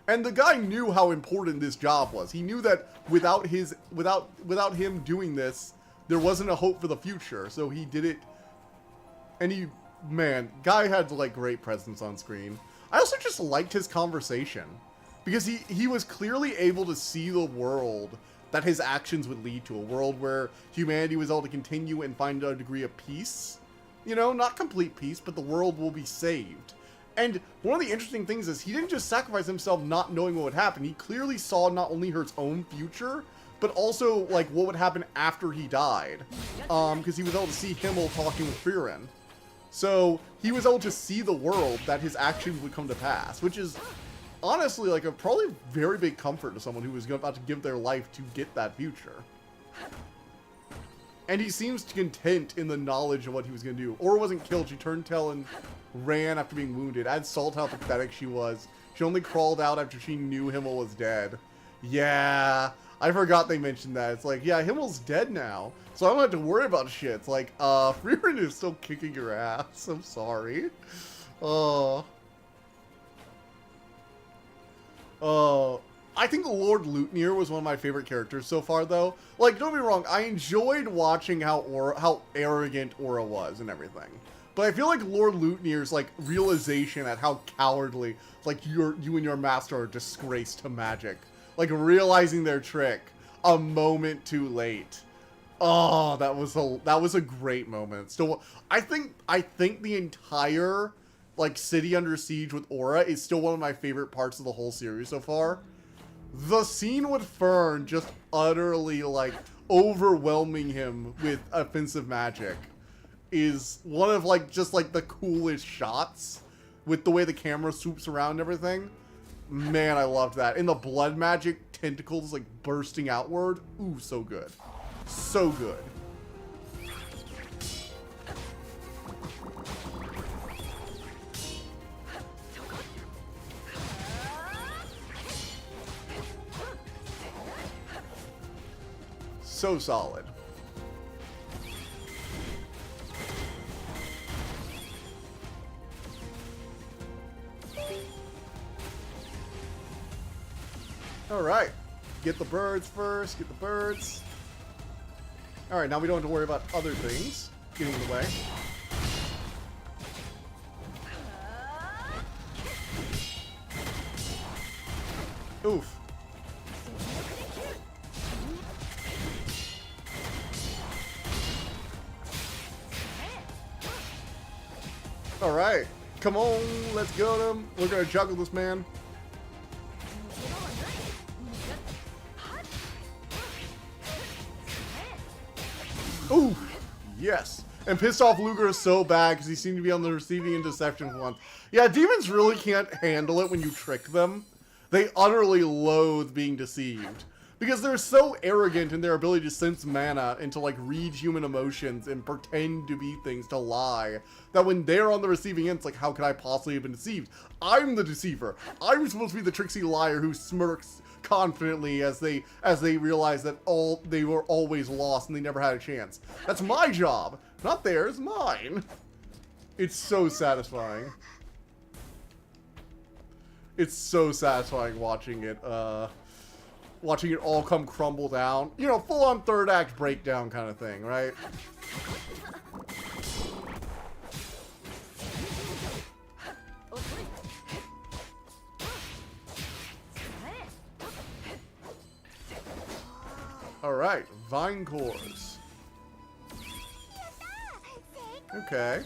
And the guy knew how important this job was. He knew that without him doing this, there wasn't a hope for the future, so he did it. And guy had, like, great presence on screen. I also just liked his conversation, because he was clearly able to see the world that his actions would lead to, a world where humanity was able to continue and find a degree of peace. Not complete peace, but the world will be saved. And one of the interesting things is he didn't just sacrifice himself not knowing what would happen. He clearly saw not only his own future, but also, like, what would happen after he died. Because he was able to see Himmel talking with Frieren. So, he was able to see the world that his actions would come to pass, which is honestly like a probably very big comfort to someone who was about to give their life to get that future. And he seems content in the knowledge of what he was going to do. Aura wasn't killed, she turned tail and ran after being wounded. Add salt how pathetic she was. She only crawled out after she knew Himmel was dead. Yeah, I forgot they mentioned that. It's like, yeah, Himmel's dead now, so I don't have to worry about shit. It's like, Frieren is still kicking your ass. I'm sorry. I think Lord Lutnir was one of my favorite characters so far, though. Like, don't be wrong, I enjoyed watching how arrogant Aura was and everything. But I feel like Lord Lutnir's, like, realization at how cowardly, like, you and your master are a disgrace to magic. Like, realizing their trick a moment too late. Oh, that was a great moment. Still, I think the entire, like, City Under Siege with Aura is still one of my favorite parts of the whole series so far. The scene with Fern just utterly, like, overwhelming him with offensive magic is one of, like, just, like, the coolest shots with the way the camera swoops around and everything. Man, I loved that. And the blood magic tentacles, like, bursting outward. Ooh, so good. So good. So solid. Alright. Get the birds first. Get the birds. Alright, now we don't have to worry about other things getting in the way. Oof. Alright. Come on, let's go to him. We're gonna juggle this man. Ooh, yes. And pissed off Luger is so bad because he seemed to be on the receiving end deception for once. Yeah, demons really can't handle it when you trick them. They utterly loathe being deceived. Because they're so arrogant in their ability to sense mana and to, like, read human emotions and pretend to be things, to lie, that when they're on the receiving end, it's like, how could I possibly have been deceived? I'm the deceiver. I'm supposed to be the tricksy liar who smirks confidently as they realize that they were always lost and they never had a chance. That's my job, not theirs, mine. It's so satisfying. It's so satisfying watching it all come crumble down. You know, full on third act breakdown kind of thing, right? Alright, vine cores. Okay.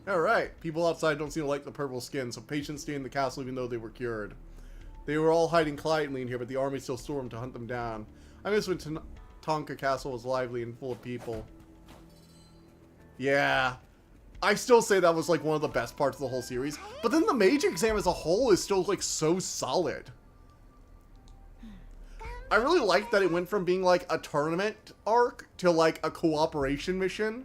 Alright, people outside don't seem to like the purple skin, so patients stay in the castle even though they were cured. They were all hiding quietly in here, but the army still stormed to hunt them down. I miss when Tonka Castle was lively and full of people. Yeah. I still say that was like one of the best parts of the whole series. But then the mage exam as a whole is still like so solid. I really like that it went from being like a tournament arc to like a cooperation mission.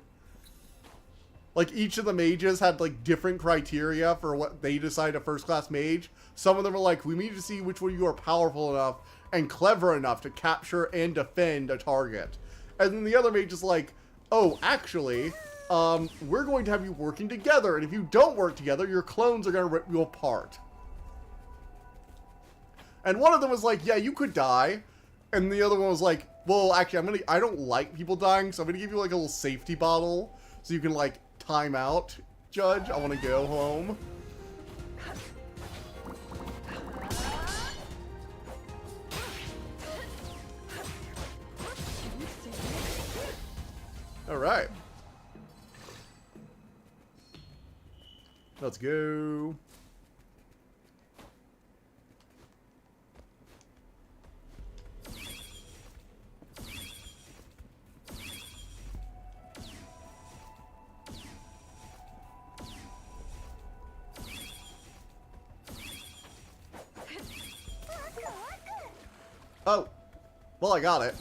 Like each of the mages had like different criteria for what they decide a first class mage. Some of them are like, we need to see which one of you are powerful enough and clever enough to capture and defend a target. And then the other mage is like, oh, actually, we're going to have you working together, and if you don't work together, your clones are going to rip you apart. And one of them was like, yeah, you could die. And the other one was like, well, actually, I don't like people dying, so I'm going to give you like a little safety bottle so you can like time out, Judge. I want to go home. All right. Let's go. Oh, well, I got it.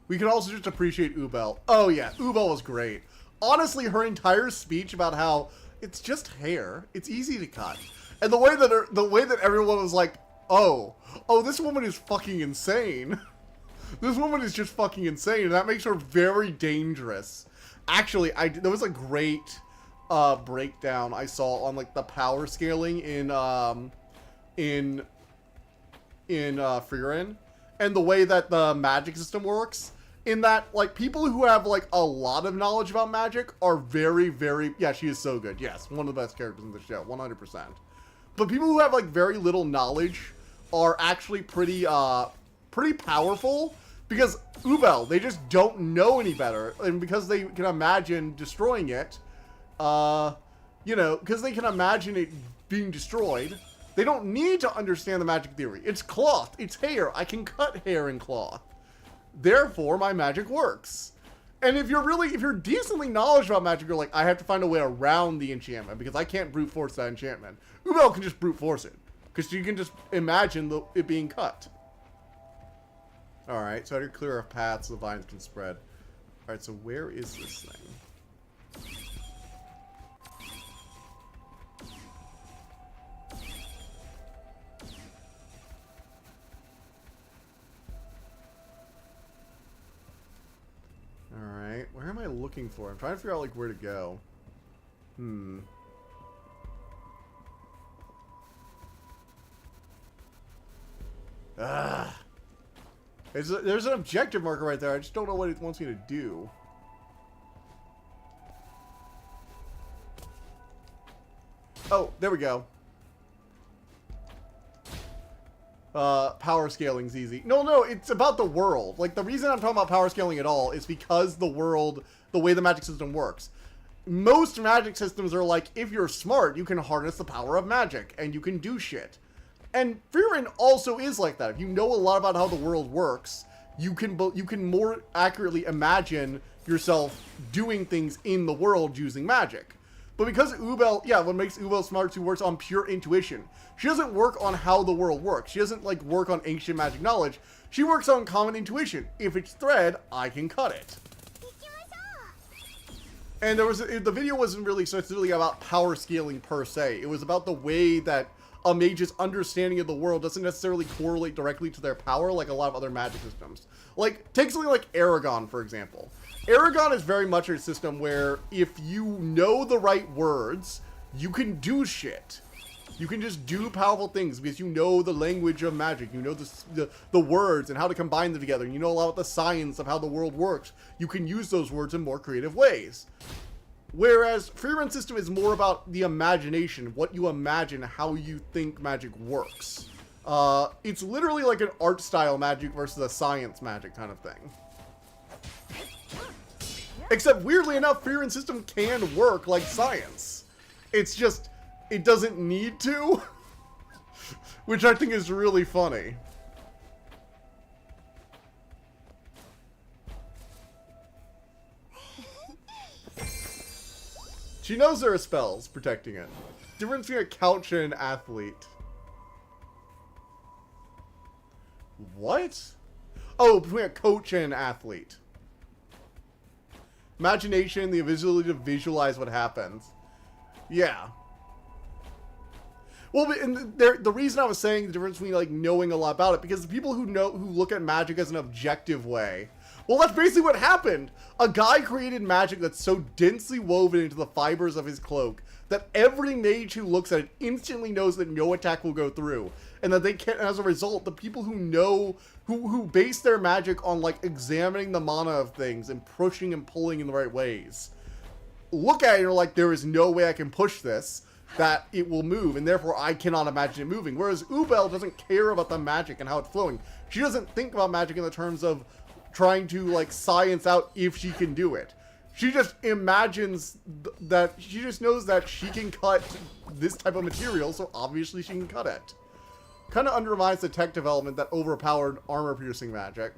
We can also just appreciate Ubel. Oh yeah, Ubel was great. Honestly, her entire speech about how it's just hair, it's easy to cut, and the way that everyone was like, oh, this woman is fucking insane. This woman is just fucking insane, and that makes her very dangerous. Actually, there was a great breakdown I saw on like the power scaling in Frieren, and the way that the magic system works. In that, like, people who have, like, a lot of knowledge about magic are very, very... Yeah, she is so good. Yes, one of the best characters in the show, 100%. But people who have, like, very little knowledge are actually pretty powerful. Because Ubel, they just don't know any better. And because they can imagine destroying it, you know, because they can imagine it being destroyed, they don't need to understand the magic theory. It's cloth. It's hair. I can cut hair in cloth. Therefore, my magic works. And if you're decently knowledgeable about magic, you're like, I have to find a way around the enchantment because I can't brute force that enchantment. Ubel can just brute force it because you can just imagine it being cut. Alright, so I had to clear a path so the vines can spread. Alright, so where is this thing? Alright, where am I looking for? I'm trying to figure out, like, where to go. There's an objective marker right there. I just don't know what it wants me to do. Oh, there we go. Power scaling's easy. No, it's about the world. Like, the reason I'm talking about power scaling at all is because the world, the way the magic system works. Most magic systems are like, if you're smart, you can harness the power of magic, and you can do shit. And Frieren also is like that. If you know a lot about how the world works, you can more accurately imagine yourself doing things in the world using magic. But because Ubel, yeah, what makes Ubel smart, she works on pure intuition. She doesn't work on how the world works. She doesn't, like, work on ancient magic knowledge. She works on common intuition. If it's thread, I can cut it. And the video wasn't really specifically about power scaling per se. It was about the way that a mage's understanding of the world doesn't necessarily correlate directly to their power like a lot of other magic systems. Like, take something like Aragon, for example. Aragon is very much a system where if you know the right words, you can do shit. You can just do powerful things because you know the language of magic. You know the words and how to combine them together. You know a lot about the science of how the world works. You can use those words in more creative ways. Whereas Free Run System is more about the imagination, what you imagine, how you think magic works. It's literally like an art style magic versus a science magic kind of thing. Except weirdly enough, Free Run System can work like science. It's just, it doesn't need to, which I think is really funny. She knows there are spells protecting it. Difference between a couch and an athlete. What? Oh, between a coach and an athlete. Imagination, the ability to visualize what happens. Yeah. Well, but the reason I was saying the difference between like knowing a lot about it, because the people who look at magic as an objective way, well, that's basically what happened. A guy created magic that's so densely woven into the fibers of his cloak that every mage who looks at it instantly knows that no attack will go through, and that they can't. As a result, the people who know, who base their magic on like examining the mana of things and pushing and pulling in the right ways, look at it and are like, there is no way I can push this, that it will move, and therefore I cannot imagine it moving. Whereas Ubel doesn't care about the magic and how it's flowing. She doesn't think about magic in the terms of trying to like science out if she can do it. She just imagines that, she just knows that she can cut this type of material, so obviously she can cut it. Kind of undermines the tech development that overpowered armor-piercing magic.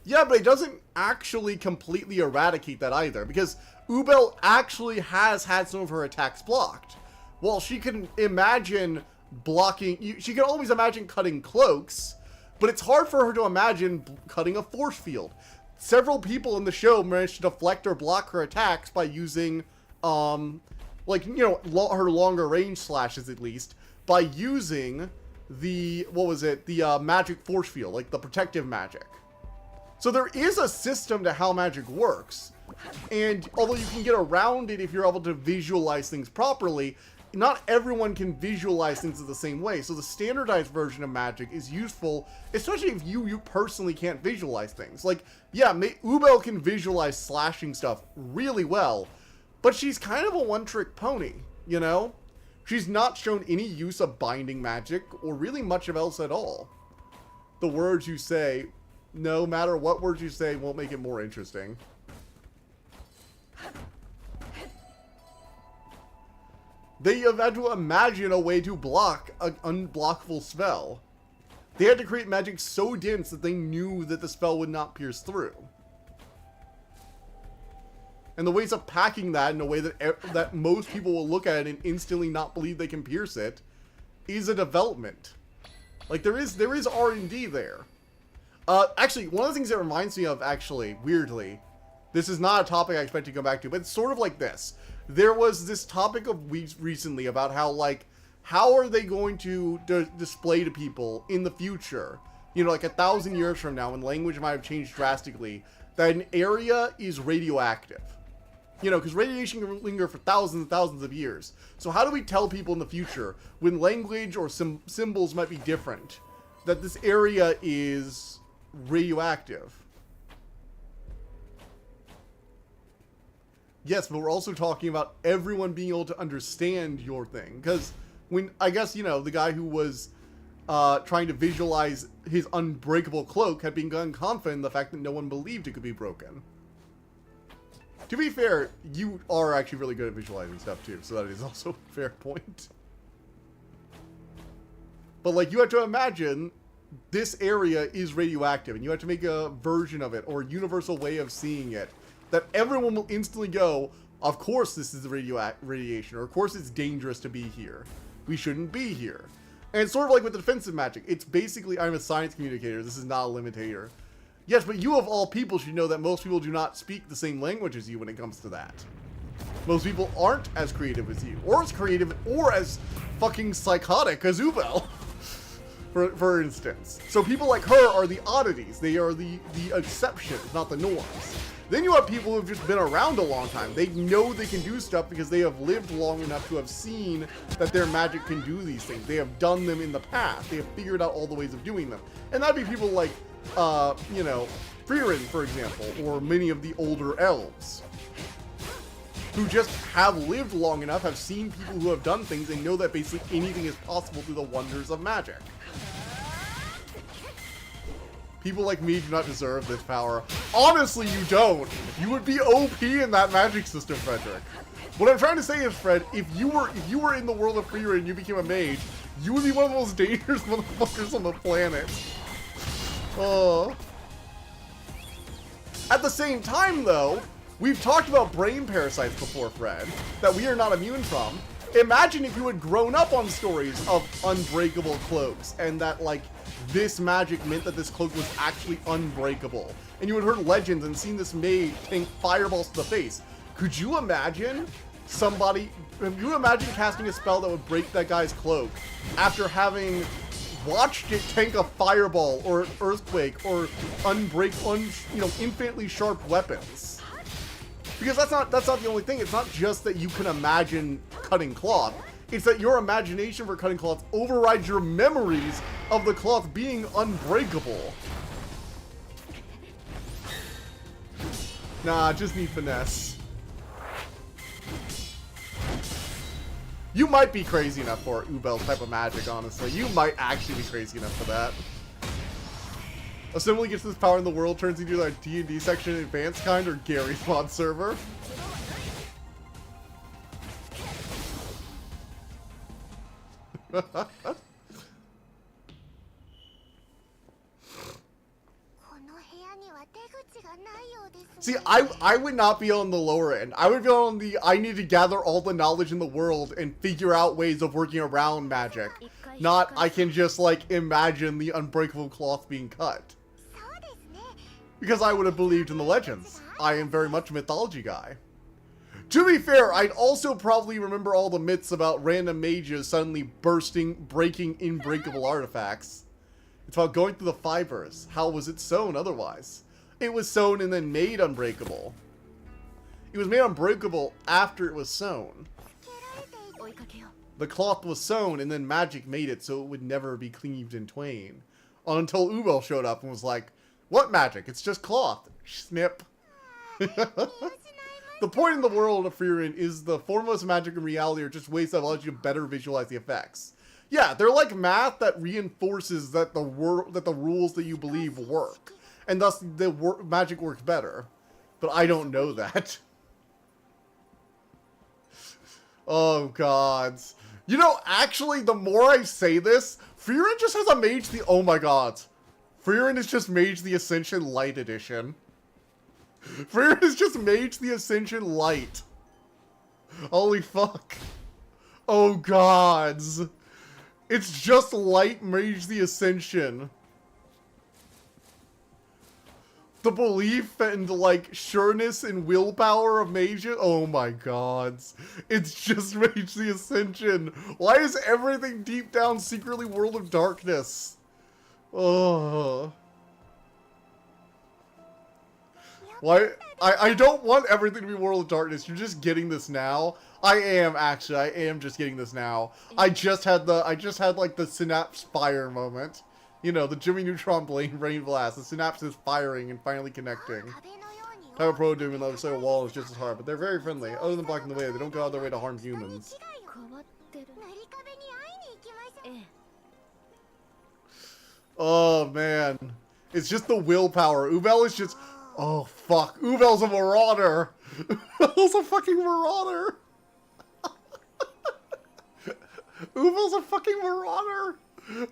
Yeah, but it doesn't actually completely eradicate that either, because Ubel actually has had some of her attacks blocked. Well, she can imagine blocking, she can always imagine cutting cloaks, but it's hard for her to imagine cutting a force field. Several people in the show managed to deflect or block her attacks by using, like, you know, her longer range slashes at least, by using the, what was it, the magic force field, like the protective magic. So there is a system to how magic works, and although you can get around it if you're able to visualize things properly, not everyone can visualize things in the same way. So the standardized version of magic is useful, especially if you personally can't visualize things. Like, yeah, Ubel can visualize slashing stuff really well, but she's kind of a one-trick pony, you know? She's not shown any use of binding magic, or really much of else at all. The words you say, no matter what words you say, won't make it more interesting. They have had to imagine a way to block an unblockable spell. They had to create magic so dense that they knew that the spell would not pierce through. And the ways of packing that in a way that most people will look at it and instantly not believe they can pierce it is a development. Like, there is R&D there. Actually, one of the things that reminds me of, actually, weirdly, this is not a topic I expect to go back to, but it's sort of like this. There was this topic of weeks recently about how, like, how are they going to display to people in the future, you know, like 1,000 years from now when language might have changed drastically, that an area is radioactive. You know, because radiation can linger for thousands and thousands of years. So how do we tell people in the future, when language or symbols might be different, that this area is radioactive? Yes, but we're also talking about everyone being able to understand your thing. Because when, I guess, you know, the guy who was trying to visualize his unbreakable cloak had been confident in the fact that no one believed it could be broken. To be fair, you are actually really good at visualizing stuff too, so that is also a fair point. But, like, you have to imagine this area is radioactive, and you have to make a version of it, or a universal way of seeing it, that everyone will instantly go, of course this is the radiation, or of course it's dangerous to be here. We shouldn't be here. And it's sort of like with the defensive magic. It's basically, I'm a science communicator, this is not a limitator. Yes, but you of all people should know that most people do not speak the same language as you when it comes to that. Most people aren't as creative as you, or as creative, or as fucking psychotic as Ubel, for instance. So people like her are the oddities. They are the exceptions, not the norms. Then you have people who've just been around a long time. They know they can do stuff because they have lived long enough to have seen that their magic can do these things. They have done them in the past. They have figured out all the ways of doing them. And that'd be people like, you know, Frieren, for example, or many of the older elves, who just have lived long enough, have seen people who have done things, and know that basically anything is possible through the wonders of magic. People like me do not deserve this power. Honestly, you don't. You would be OP in that magic system, Frederick. What I'm trying to say is, Fred, if you were in the world of Frieren and you became a mage, you would be one of the most dangerous motherfuckers on the planet. At the same time, though, we've talked about brain parasites before, Fred, that we are not immune from. Imagine if you had grown up on stories of unbreakable cloaks, and that, like, this magic meant that this cloak was actually unbreakable. And you had heard legends and seen this maid tank fireballs to the face. Could you imagine casting a spell that would break that guy's cloak after having watched it tank a fireball or an earthquake or infinitely sharp weapons? Because that's not the only thing. It's not just that you can imagine cutting cloth. It's that your imagination for cutting cloth overrides your memories of the cloth being unbreakable. Nah, just need finesse. You might be crazy enough for Ubel's type of magic, honestly. You might actually be crazy enough for that. Assembly gets this power in the world, turns into like D&D section advanced kind or Gary's mod server. See, I would not be on the lower end. I would be on the, I need to gather all the knowledge in the world and figure out ways of working around magic. Not, I can just, like, imagine the unbreakable cloth being cut. Because I would have believed in the legends. I am very much a mythology guy. To be fair, I'd also probably remember all the myths about random mages suddenly breaking unbreakable artifacts. It's about going through the fibers. How was it sewn otherwise? It was sewn and then made unbreakable. It was made unbreakable after it was sewn. The cloth was sewn and then magic made it so it would never be cleaved in twain. Until Ubel showed up and was like, what magic? It's just cloth. Snip. The point in the world of Frieren is the foremost magic and reality are just ways that allow you to better visualize the effects. Yeah, they're like math that reinforces that the rules that you believe work. And thus the magic works better. But I don't know that. Oh, gods. You know, actually, the more I say this, Frieren just has a mage the... Oh my god. Frieren is just Mage the Ascension Light Edition. Frieren is just Mage the Ascension Light. Holy fuck. Oh gods. It's just Light Mage the Ascension. The belief and, like, sureness and willpower of mages. Oh my gods. It's just Mage the Ascension. Why is everything deep down secretly World of Darkness? Oh. Why? I don't want everything to be World of Darkness. You're just getting this now. I am just getting this now. I just had like the synapse fire moment. You know, the Jimmy Neutron brain blast. The synapses firing and finally connecting. Type of pro doing like a wall is just as hard, but they're very friendly. Other than blocking the way, they don't go out of their way to harm humans. Oh man, it's just the willpower. Ubel is just, oh fuck, Ubel's a marauder. Ubel's a fucking marauder. Ubel's a fucking marauder.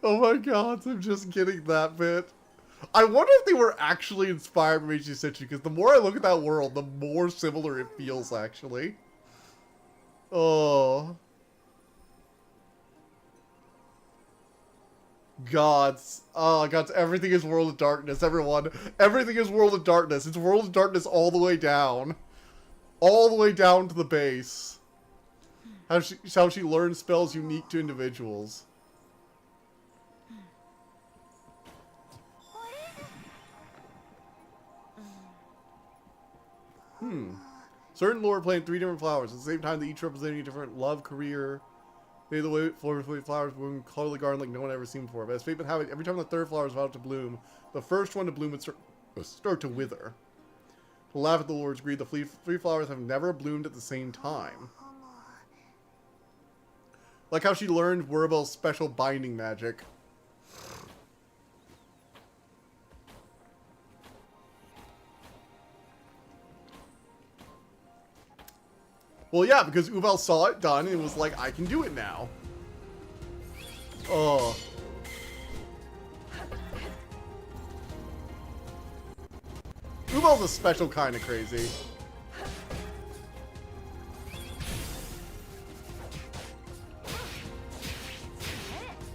Oh my god, I'm just getting that bit. I wonder if they were actually inspired by Meiji Senshi, because the more I look at that world, the more similar it feels, actually. Oh. Gods. Oh, gods. Everything is World of Darkness, everyone. Everything is World of Darkness. It's World of Darkness all the way down. All the way down to the base. How she learns spells unique to individuals. Certain lore plant 3 different flowers. At the same time, they each representing a different love, career. They the way flowers bloom, color the garden like no one ever seen before. But as fate would have it, every time the third flower is about to bloom, the first one to bloom would start to wither. To laugh at the Lord's greed, the three flowers have never bloomed at the same time. Like how she learned Wurbel's special binding magic. Well, yeah, because Ubel saw it done and was like, I can do it now. Oh. Ubel's a special kind of crazy.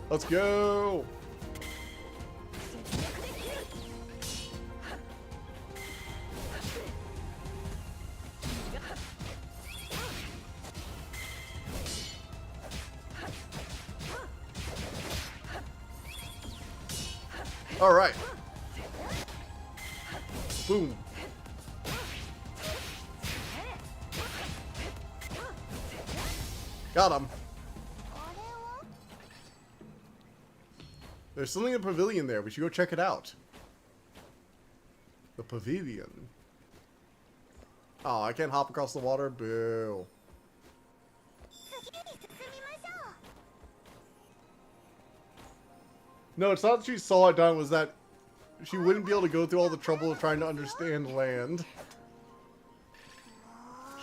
Let's go! Alright. Boom. Got him. There's something in the pavilion there. We should go check it out. The pavilion. Oh, I can't hop across the water? Boo. No, it's not that she saw it done, it was that she wouldn't be able to go through all the trouble of trying to understand land.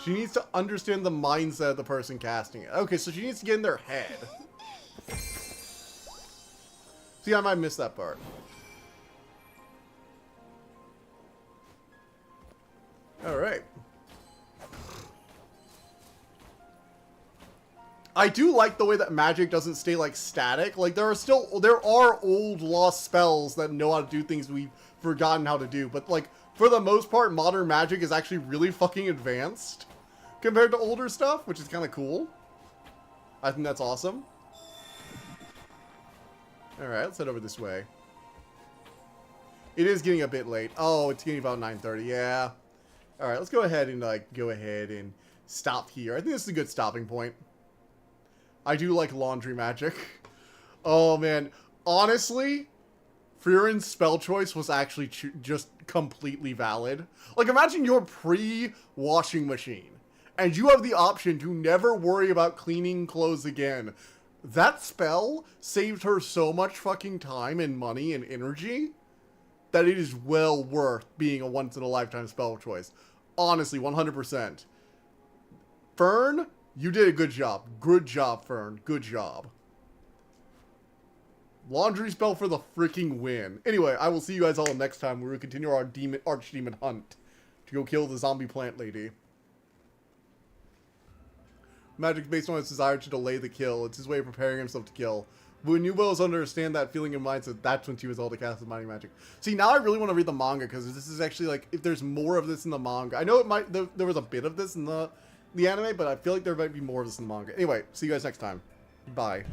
She needs to understand the mindset of the person casting it. Okay, so she needs to get in their head. See, I might miss that part. Alright. I do like the way that magic doesn't stay, like, static. Like, there are old lost spells that know how to do things we've forgotten how to do. But, like, for the most part, modern magic is actually really fucking advanced compared to older stuff, which is kind of cool. I think that's awesome. Alright, let's head over this way. It is getting a bit late. Oh, it's getting about 9:30, yeah. Alright, let's go ahead and, stop here. I think this is a good stopping point. I do like laundry magic. Oh, man. Honestly, Frierin's spell choice was actually just completely valid. Like, imagine your pre-washing machine, and you have the option to never worry about cleaning clothes again. That spell saved her so much fucking time and money and energy that it is well worth being a once-in-a-lifetime spell choice. Honestly, 100%. Fern, you did a good job. Good job, Fern. Good job. Laundry spell for the freaking win. Anyway, I will see you guys all next time where we continue our archdemon hunt to go kill the zombie plant lady. Magic based on his desire to delay the kill. It's his way of preparing himself to kill. When Ubel's understand that feeling and mindset, that's when she was able to cast the mighty magic. See, now I really want to read the manga, because this is actually, like, if there's more of this in the manga. I know it might, there was a bit of this in the anime, but I feel like there might be more of this in the manga. Anyway, see you guys next time. Bye.